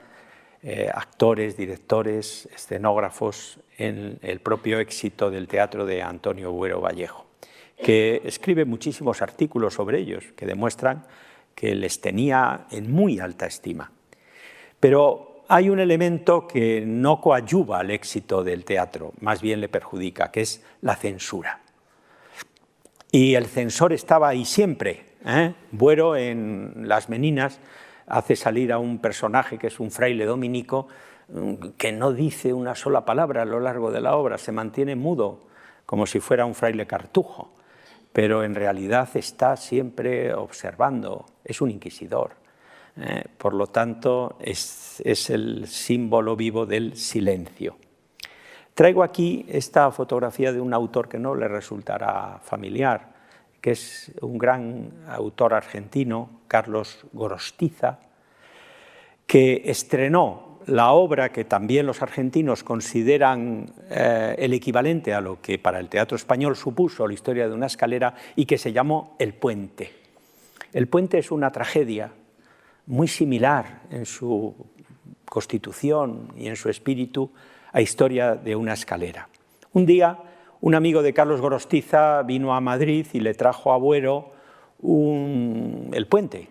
Speaker 1: Actores, directores, escenógrafos en el propio éxito del teatro de Antonio Buero Vallejo, que escribe muchísimos artículos sobre ellos que demuestran que les tenía en muy alta estima. Pero hay un elemento que no coadyuva al éxito del teatro, más bien le perjudica, que es la censura. Y el censor estaba ahí siempre. Buero, en Las Meninas, hace salir a un personaje que es un fraile dominico que no dice una sola palabra a lo largo de la obra, se mantiene mudo, como si fuera un fraile cartujo, pero en realidad está siempre observando, es un inquisidor. Por lo tanto, es el símbolo vivo del silencio. Traigo aquí esta fotografía de un autor que no le resultará familiar, que es un gran autor argentino, Carlos Gorostiza, que estrenó la obra que también los argentinos consideran el equivalente a lo que para el teatro español supuso la Historia de una escalera, y que se llamó El Puente. El Puente es una tragedia muy similar en su constitución y en su espíritu a Historia de una escalera. Un día, un amigo de Carlos Gorostiza vino a Madrid y le trajo a Buero El Puente.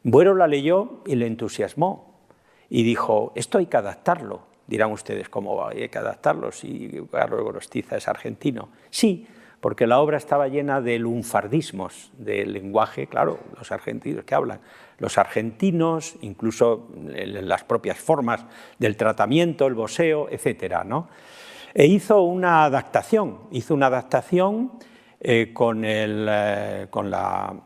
Speaker 1: Buero la leyó y le entusiasmó y dijo: esto hay que adaptarlo. Dirán ustedes, ¿cómo va? Hay que adaptarlo si Carlos Gorostiza es argentino. Sí, porque la obra estaba llena de lunfardismos, de lenguaje, claro, los argentinos que hablan. Los argentinos, incluso las propias formas del tratamiento, el voseo, etcétera, ¿no? E hizo una adaptación con la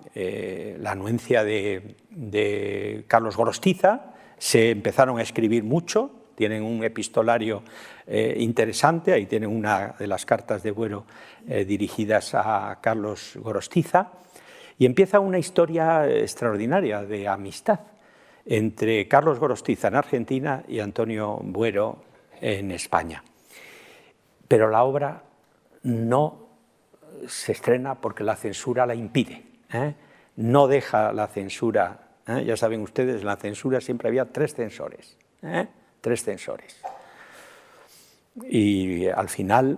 Speaker 1: anuencia de Carlos Gorostiza. Se empezaron a escribir mucho, tienen un epistolario interesante, ahí tienen una de las cartas de Buero dirigidas a Carlos Gorostiza, y empieza una historia extraordinaria de amistad entre Carlos Gorostiza en Argentina y Antonio Buero en España. Pero la obra no se estrena porque la censura la impide, no deja la censura. Ya saben ustedes, en la censura siempre había tres censores. Y al final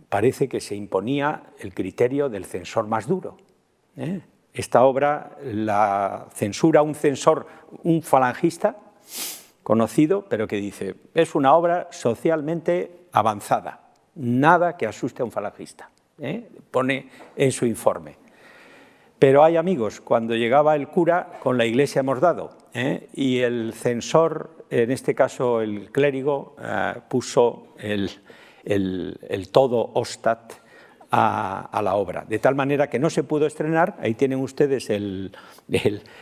Speaker 1: parece que se imponía el criterio del censor más duro. Esta obra la censura un censor, un falangista conocido, pero que dice: es una obra socialmente avanzada, nada que asuste a un falangista. Pone en su informe. Pero hay amigos, cuando llegaba el cura, con la iglesia hemos dado, y el censor, en este caso el clérigo, puso el todo ostat a la obra, de tal manera que no se pudo estrenar. Ahí tienen ustedes el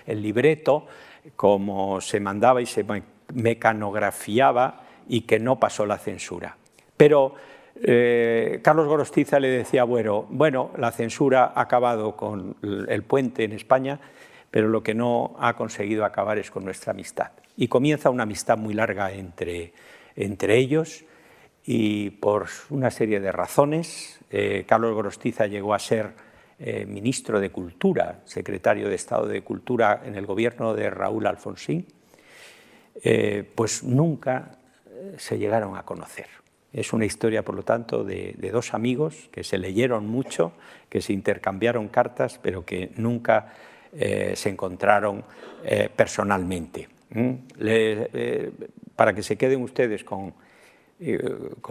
Speaker 1: libreto, como se mandaba y se mecanografiaba, y que no pasó la censura. Pero Carlos Gorostiza le decía a Buero: bueno, la censura ha acabado con El Puente en España, pero lo que no ha conseguido acabar es con nuestra amistad. Y comienza una amistad muy larga entre ellos, y por una serie de razones, Carlos Gorostiza llegó a ser ministro de Cultura, secretario de Estado de Cultura en el gobierno de Raúl Alfonsín, pues nunca se llegaron a conocer. Es una historia, por lo tanto, de dos amigos que se leyeron mucho, que se intercambiaron cartas, pero que nunca se encontraron personalmente. Para que se queden ustedes con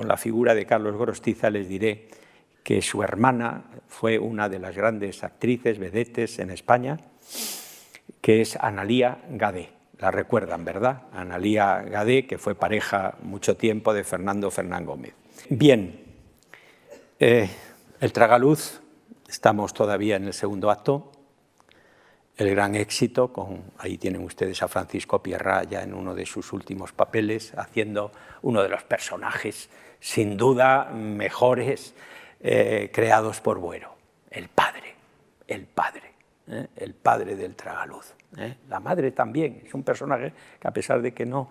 Speaker 1: la figura de Carlos Gorostiza, les diré que su hermana fue una de las grandes actrices, vedettes en España, que es Analía Gadé. La recuerdan, ¿verdad? Analía Gadé, que fue pareja mucho tiempo de Fernando Fernán Gómez. Bien, el Tragaluz, estamos todavía en el segundo acto, el gran éxito, ahí tienen ustedes a Francisco Pierrá ya en uno de sus últimos papeles, haciendo uno de los personajes, sin duda, mejores creados por Buero, el padre del Tragaluz. La madre también, es un personaje que a pesar de que no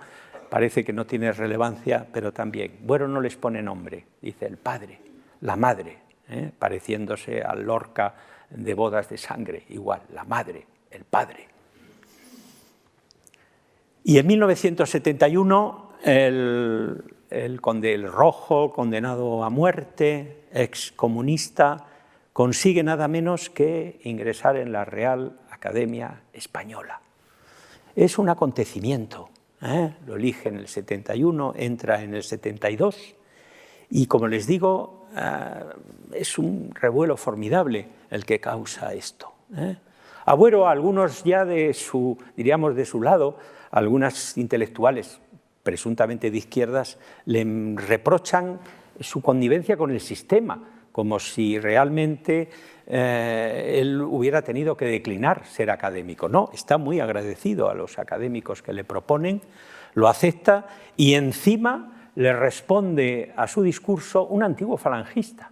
Speaker 1: parece que no tiene relevancia, pero también. Buero no les pone nombre, dice el padre, la madre, pareciéndose al Lorca de Bodas de Sangre, igual, la madre, el padre. Y en 1971 el conde el Rojo, condenado a muerte, excomunista, consigue nada menos que ingresar en la Real Academia Española. Es un acontecimiento, lo elige en el 71, entra en el 72 y, como les digo, es un revuelo formidable el que causa esto. A Buero, algunos ya diríamos de su lado, algunas intelectuales presuntamente de izquierdas le reprochan su connivencia con el sistema, como si realmente él hubiera tenido que declinar ser académico. No, está muy agradecido a los académicos que le proponen, lo acepta y encima le responde a su discurso un antiguo falangista,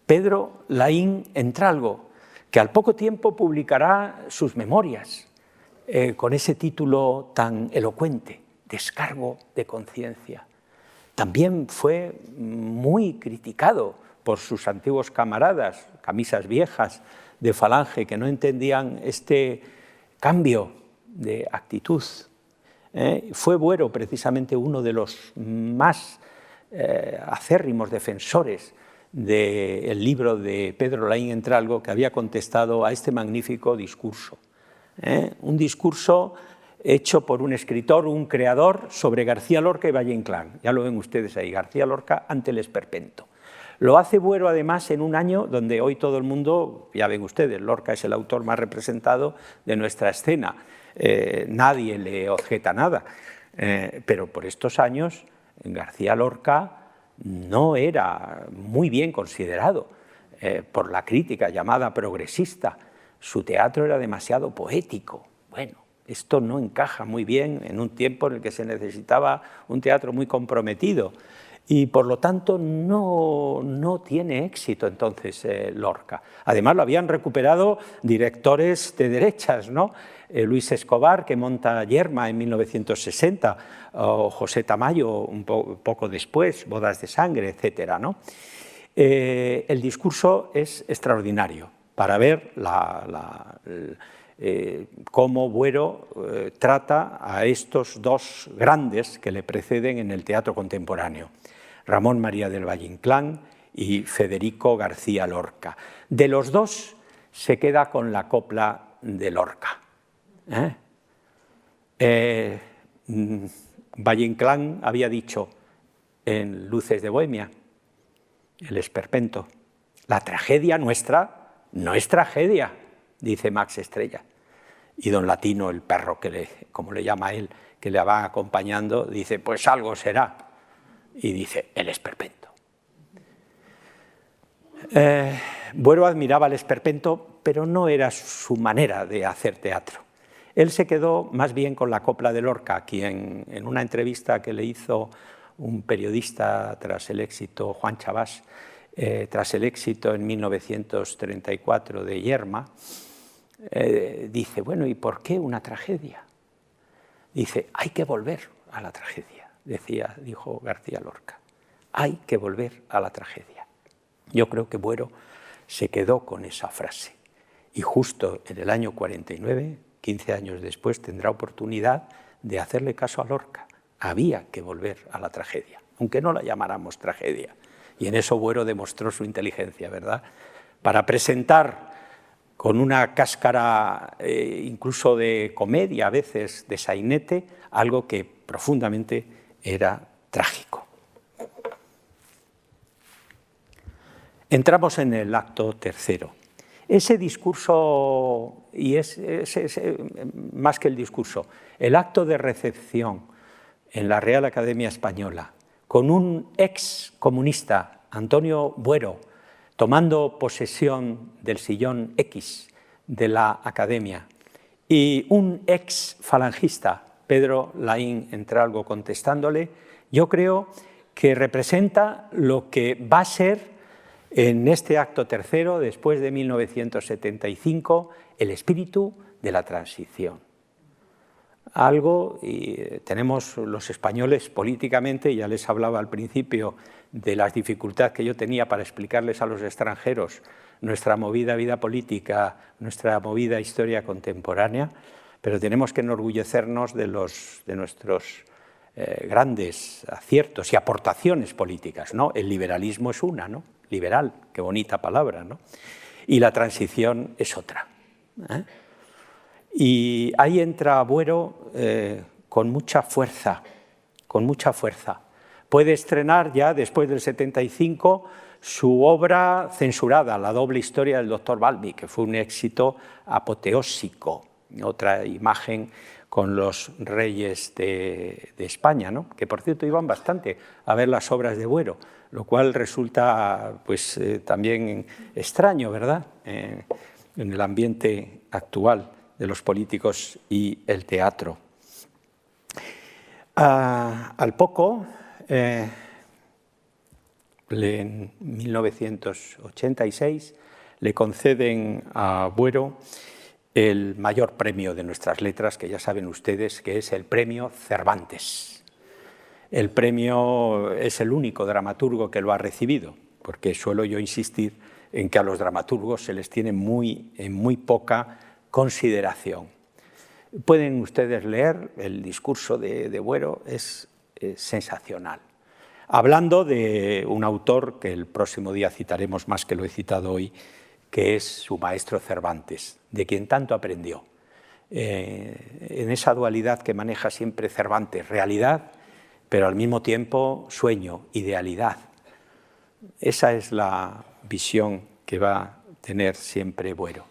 Speaker 1: Pedro Laín Entralgo, que al poco tiempo publicará sus memorias con ese título tan elocuente, Descargo de conciencia. También fue muy criticado por sus antiguos camaradas, camisas viejas de Falange, que no entendían este cambio de actitud. Fue Buero precisamente uno de los más acérrimos defensores del libro de Pedro Laín Entralgo, que había contestado a este magnífico discurso. Un discurso hecho por un escritor, un creador, sobre García Lorca y Valle Inclán. Ya lo ven ustedes ahí, García Lorca ante el esperpento. Lo hace Buero además en un año donde hoy todo el mundo, ya ven ustedes, Lorca es el autor más representado de nuestra escena. Nadie le objeta nada, pero por estos años García Lorca no era muy bien considerado por la crítica llamada progresista. Su teatro era demasiado poético. Bueno, esto no encaja muy bien en un tiempo en el que se necesitaba un teatro muy comprometido y por lo tanto no tiene éxito entonces Lorca. Además lo habían recuperado directores de derechas, ¿no? Luis Escobar, que monta Yerma en 1960, o José Tamayo un poco después, Bodas de Sangre, etc., ¿no? El discurso es extraordinario para ver cómo Buero trata a estos dos grandes que le preceden en el teatro contemporáneo, Ramón María del Valle Inclán y Federico García Lorca. De los dos se queda con la copla de Lorca. Valle Inclán había dicho en Luces de Bohemia, el esperpento, la tragedia nuestra no es tragedia, dice Max Estrella. Y don Latino, el perro, como le llama él, que le va acompañando, dice, pues algo será. Y dice, el esperpento. Buero admiraba el esperpento, pero no era su manera de hacer teatro. Él se quedó más bien con la copla de Lorca, quien en una entrevista que le hizo un periodista tras el éxito, Juan Chabás, tras el éxito en 1934 de Yerma, dice, bueno, ¿y por qué una tragedia? Dice, hay que volver a la tragedia, dijo García Lorca. Hay que volver a la tragedia. Yo creo que Buero se quedó con esa frase. Y justo en el año 49, 15 años después, tendrá oportunidad de hacerle caso a Lorca. Había que volver a la tragedia, aunque no la llamáramos tragedia. Y en eso Buero demostró su inteligencia, ¿verdad? Para presentar con una cáscara incluso de comedia, a veces de sainete, algo que profundamente era trágico. Entramos en el acto tercero. Ese discurso, y es más que el discurso, el acto de recepción en la Real Academia Española, con un ex comunista, Antonio Buero, tomando posesión del sillón X de la Academia, y un ex falangista, Pedro Laín Entralgo, contestándole, yo creo que representa lo que va a ser en este acto tercero, después de 1975, el espíritu de la transición. Algo, y tenemos los españoles políticamente, ya les hablaba al principio de las dificultades que yo tenía para explicarles a los extranjeros nuestra movida vida política, nuestra movida historia contemporánea, pero tenemos que enorgullecernos de nuestros grandes aciertos y aportaciones políticas, ¿no? El liberalismo es una, ¿no? Liberal, qué bonita palabra, ¿no? Y la transición es otra, ¿eh? Y ahí entra Buero con mucha fuerza, con mucha fuerza. Puede estrenar ya después del 75 su obra censurada, La doble historia del doctor Balbi, que fue un éxito apoteósico, otra imagen con los reyes de España, ¿no? Que por cierto iban bastante a ver las obras de Buero, lo cual resulta pues, también extraño, ¿verdad?, en el ambiente actual de los políticos y el teatro. Al poco, en 1986, le conceden a Buero el mayor premio de nuestras letras, que ya saben ustedes que es el premio Cervantes. El premio es el único dramaturgo que lo ha recibido, porque suelo yo insistir en que a los dramaturgos se les tiene en muy poca consideración. Pueden ustedes leer el discurso de Buero, es sensacional. Hablando de un autor que el próximo día citaremos más que lo he citado hoy, que es su maestro Cervantes, de quien tanto aprendió. En esa dualidad que maneja siempre Cervantes, realidad, pero al mismo tiempo sueño, idealidad. Esa es la visión que va a tener siempre Buero.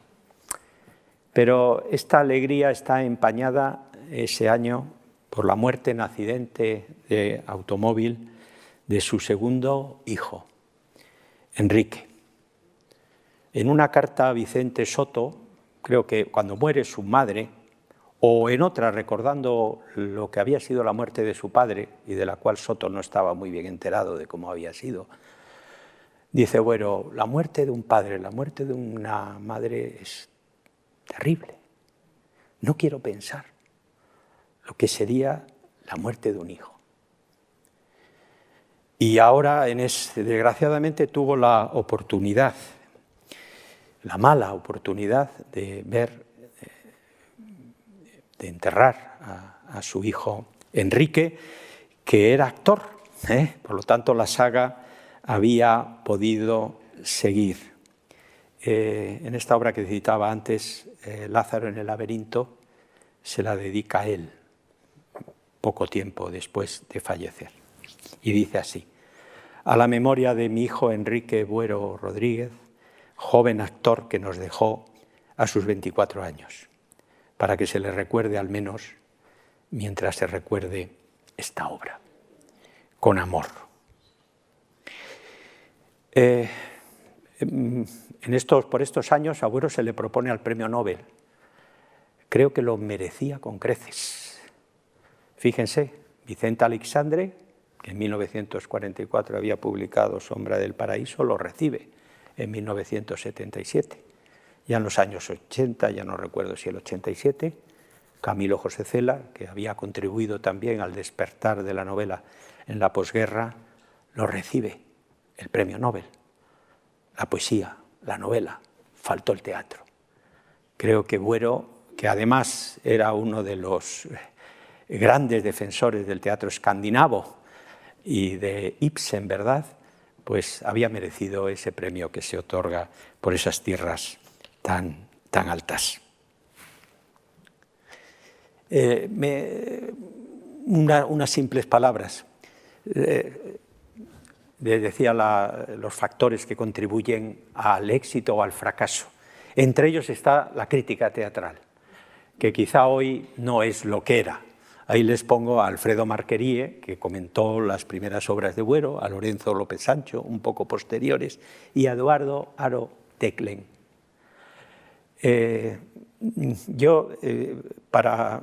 Speaker 1: Pero esta alegría está empañada ese año por la muerte en accidente de automóvil de su segundo hijo, Enrique. En una carta a Vicente Soto, creo que cuando muere su madre, o en otra recordando lo que había sido la muerte de su padre, y de la cual Soto no estaba muy bien enterado de cómo había sido, dice Buero, la muerte de un padre, la muerte de una madre es terrible. No quiero pensar lo que sería la muerte de un hijo. Y ahora, desgraciadamente, tuvo la oportunidad, la mala oportunidad de ver, de enterrar a su hijo Enrique, que era actor, por lo tanto la saga había podido seguir. En esta obra que citaba antes, Lázaro en el laberinto, se la dedica a él, poco tiempo después de fallecer. Y dice así: a la memoria de mi hijo Enrique Buero Rodríguez, joven actor que nos dejó a sus 24 años, para que se le recuerde al menos mientras se recuerde esta obra, con amor. Por estos años a Buero se le propone al premio Nobel. Creo que lo merecía con creces. Fíjense, Vicente Aleixandre, que en 1944 había publicado Sombra del Paraíso, lo recibe en 1977. Ya en los años 80, ya no recuerdo si el 87, Camilo José Cela, que había contribuido también al despertar de la novela en la posguerra, lo recibe, el premio Nobel. La poesía, la novela, faltó el teatro. Creo que Buero, que además era uno de los grandes defensores del teatro escandinavo y de Ibsen, ¿verdad?, pues había merecido ese premio que se otorga por esas tierras tan altas. Unas simples palabras. Decía los factores que contribuyen al éxito o al fracaso. Entre ellos está la crítica teatral, que quizá hoy no es lo que era. Ahí les pongo a Alfredo Marquerie, que comentó las primeras obras de Buero, a Lorenzo López Sancho, un poco posteriores, y a Eduardo Haro Teclen. Yo, para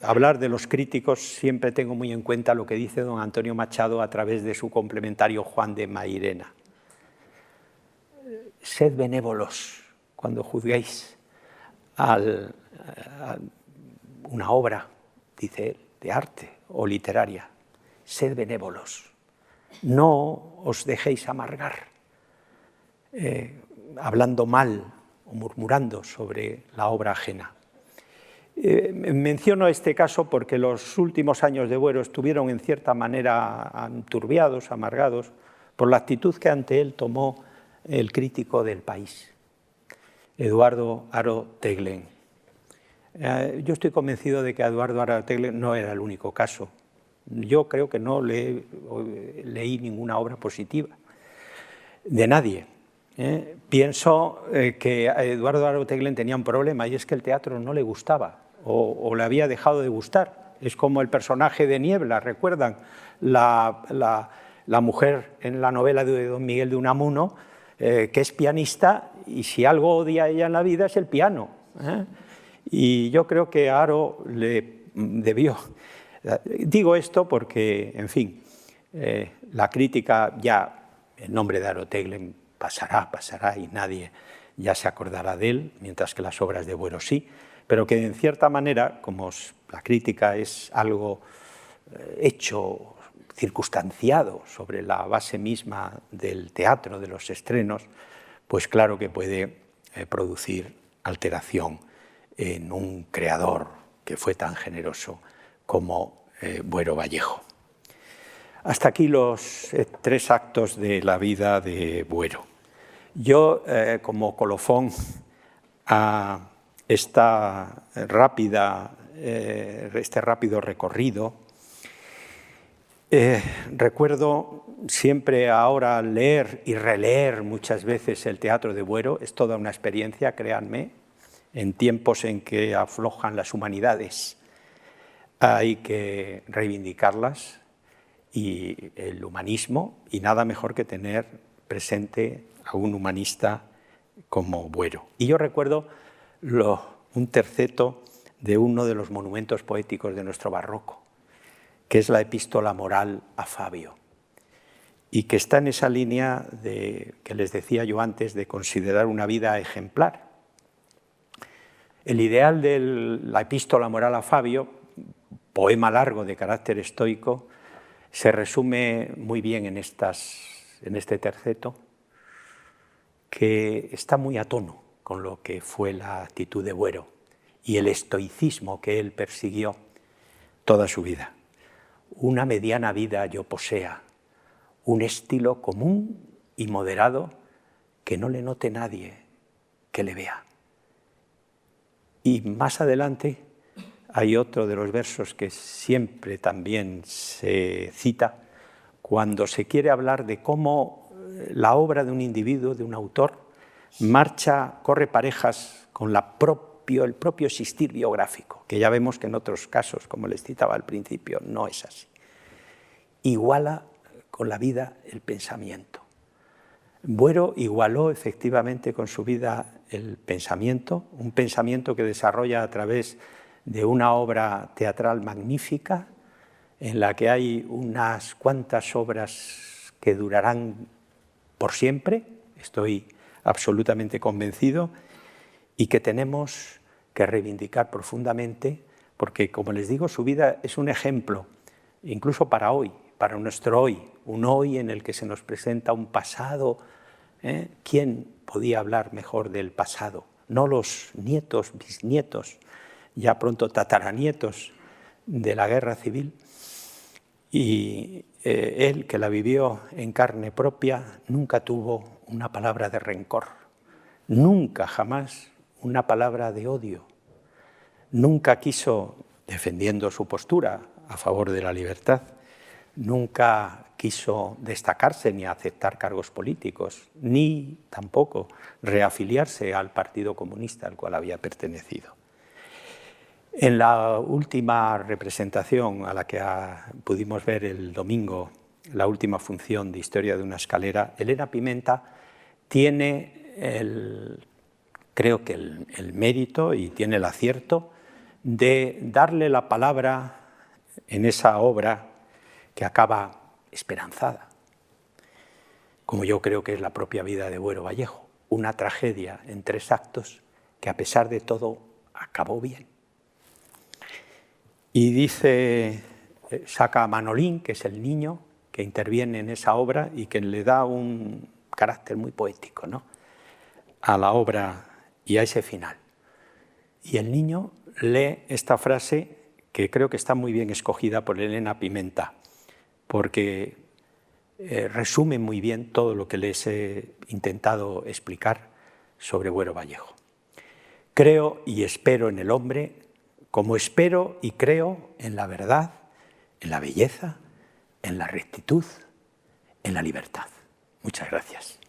Speaker 1: hablar de los críticos, siempre tengo muy en cuenta lo que dice don Antonio Machado a través de su complementario Juan de Mairena. Sed benévolos cuando juzguéis una obra, dice él, de arte o literaria. Sed benévolos. No os dejéis amargar hablando mal o murmurando sobre la obra ajena. Menciono este caso porque los últimos años de Buero estuvieron en cierta manera enturbiados, amargados, por la actitud que ante él tomó el crítico del País, Eduardo Haro Teclen. Yo estoy convencido de que Eduardo Haro Teclen no era el único caso. Yo creo que no leí ninguna obra positiva de nadie. Pienso que a Eduardo Haro Teclen tenía un problema, y es que el teatro no le gustaba o le había dejado de gustar. Es como el personaje de Niebla, ¿recuerdan? La mujer en la novela de don Miguel de Unamuno, que es pianista, y si algo odia ella en la vida es el piano. Y yo creo que a Haro le debió. Digo esto porque, en fin, la crítica ya, el nombre de Haro Teclen pasará y nadie ya se acordará de él, mientras que las obras de Buero sí, pero que en cierta manera, como la crítica es algo hecho, circunstanciado sobre la base misma del teatro, de los estrenos, pues claro que puede producir alteración en un creador que fue tan generoso como Buero Vallejo. Hasta aquí los 3 actos de la vida de Buero. Yo, como colofón a este rápido recorrido, recuerdo siempre ahora leer y releer muchas veces el teatro de Buero. Es toda una experiencia, créanme, en tiempos en que aflojan las humanidades. Hay que reivindicarlas, y el humanismo, y nada mejor que tener presente a un humanista como Buero. Y yo recuerdo un terceto de uno de los monumentos poéticos de nuestro barroco, que es la Epístola Moral a Fabio, y que está en esa línea que les decía yo antes, de considerar una vida ejemplar. El ideal de la Epístola Moral a Fabio, poema largo de carácter estoico, se resume muy bien en este terceto, que está muy a tono con lo que fue la actitud de Buero y el estoicismo que él persiguió toda su vida. Una mediana vida yo posea, un estilo común y moderado que no le note nadie que le vea. Y más adelante hay otro de los versos que siempre también se cita cuando se quiere hablar de cómo la obra de un individuo, de un autor, corre parejas con el propio existir biográfico, que ya vemos que en otros casos, como les citaba al principio, no es así. Iguala con la vida el pensamiento. Buero igualó efectivamente con su vida el pensamiento, un pensamiento que desarrolla a través de una obra teatral magnífica, en la que hay unas cuantas obras que durarán por siempre, estoy absolutamente convencido, y que tenemos que reivindicar profundamente, porque, como les digo, su vida es un ejemplo, incluso para hoy, para nuestro hoy, un hoy en el que se nos presenta un pasado ¿Quién podía hablar mejor del pasado? No los nietos, bisnietos, ya pronto tataranietos de la guerra civil. Y él, que la vivió en carne propia, nunca tuvo una palabra de rencor, nunca, jamás, una palabra de odio. Nunca quiso, defendiendo su postura a favor de la libertad, nunca quiso destacarse ni aceptar cargos políticos, ni tampoco reafiliarse al Partido Comunista al cual había pertenecido. En la última representación a la que pudimos ver el domingo, la última función de Historia de una escalera, Elena Pimenta tiene creo que el mérito y tiene el acierto de darle la palabra en esa obra que acaba esperanzada, como yo creo que es la propia vida de Buero Vallejo, una tragedia en 3 actos que a pesar de todo acabó bien. Y dice, saca a Manolín, que es el niño que interviene en esa obra y que le da un carácter muy poético, ¿no?, a la obra y a ese final. Y el niño lee esta frase que creo que está muy bien escogida por Elena Pimenta, porque resume muy bien todo lo que les he intentado explicar sobre Buero Vallejo. Creo y espero en el hombre, como espero y creo en la verdad, en la belleza, en la rectitud, en la libertad. Muchas gracias.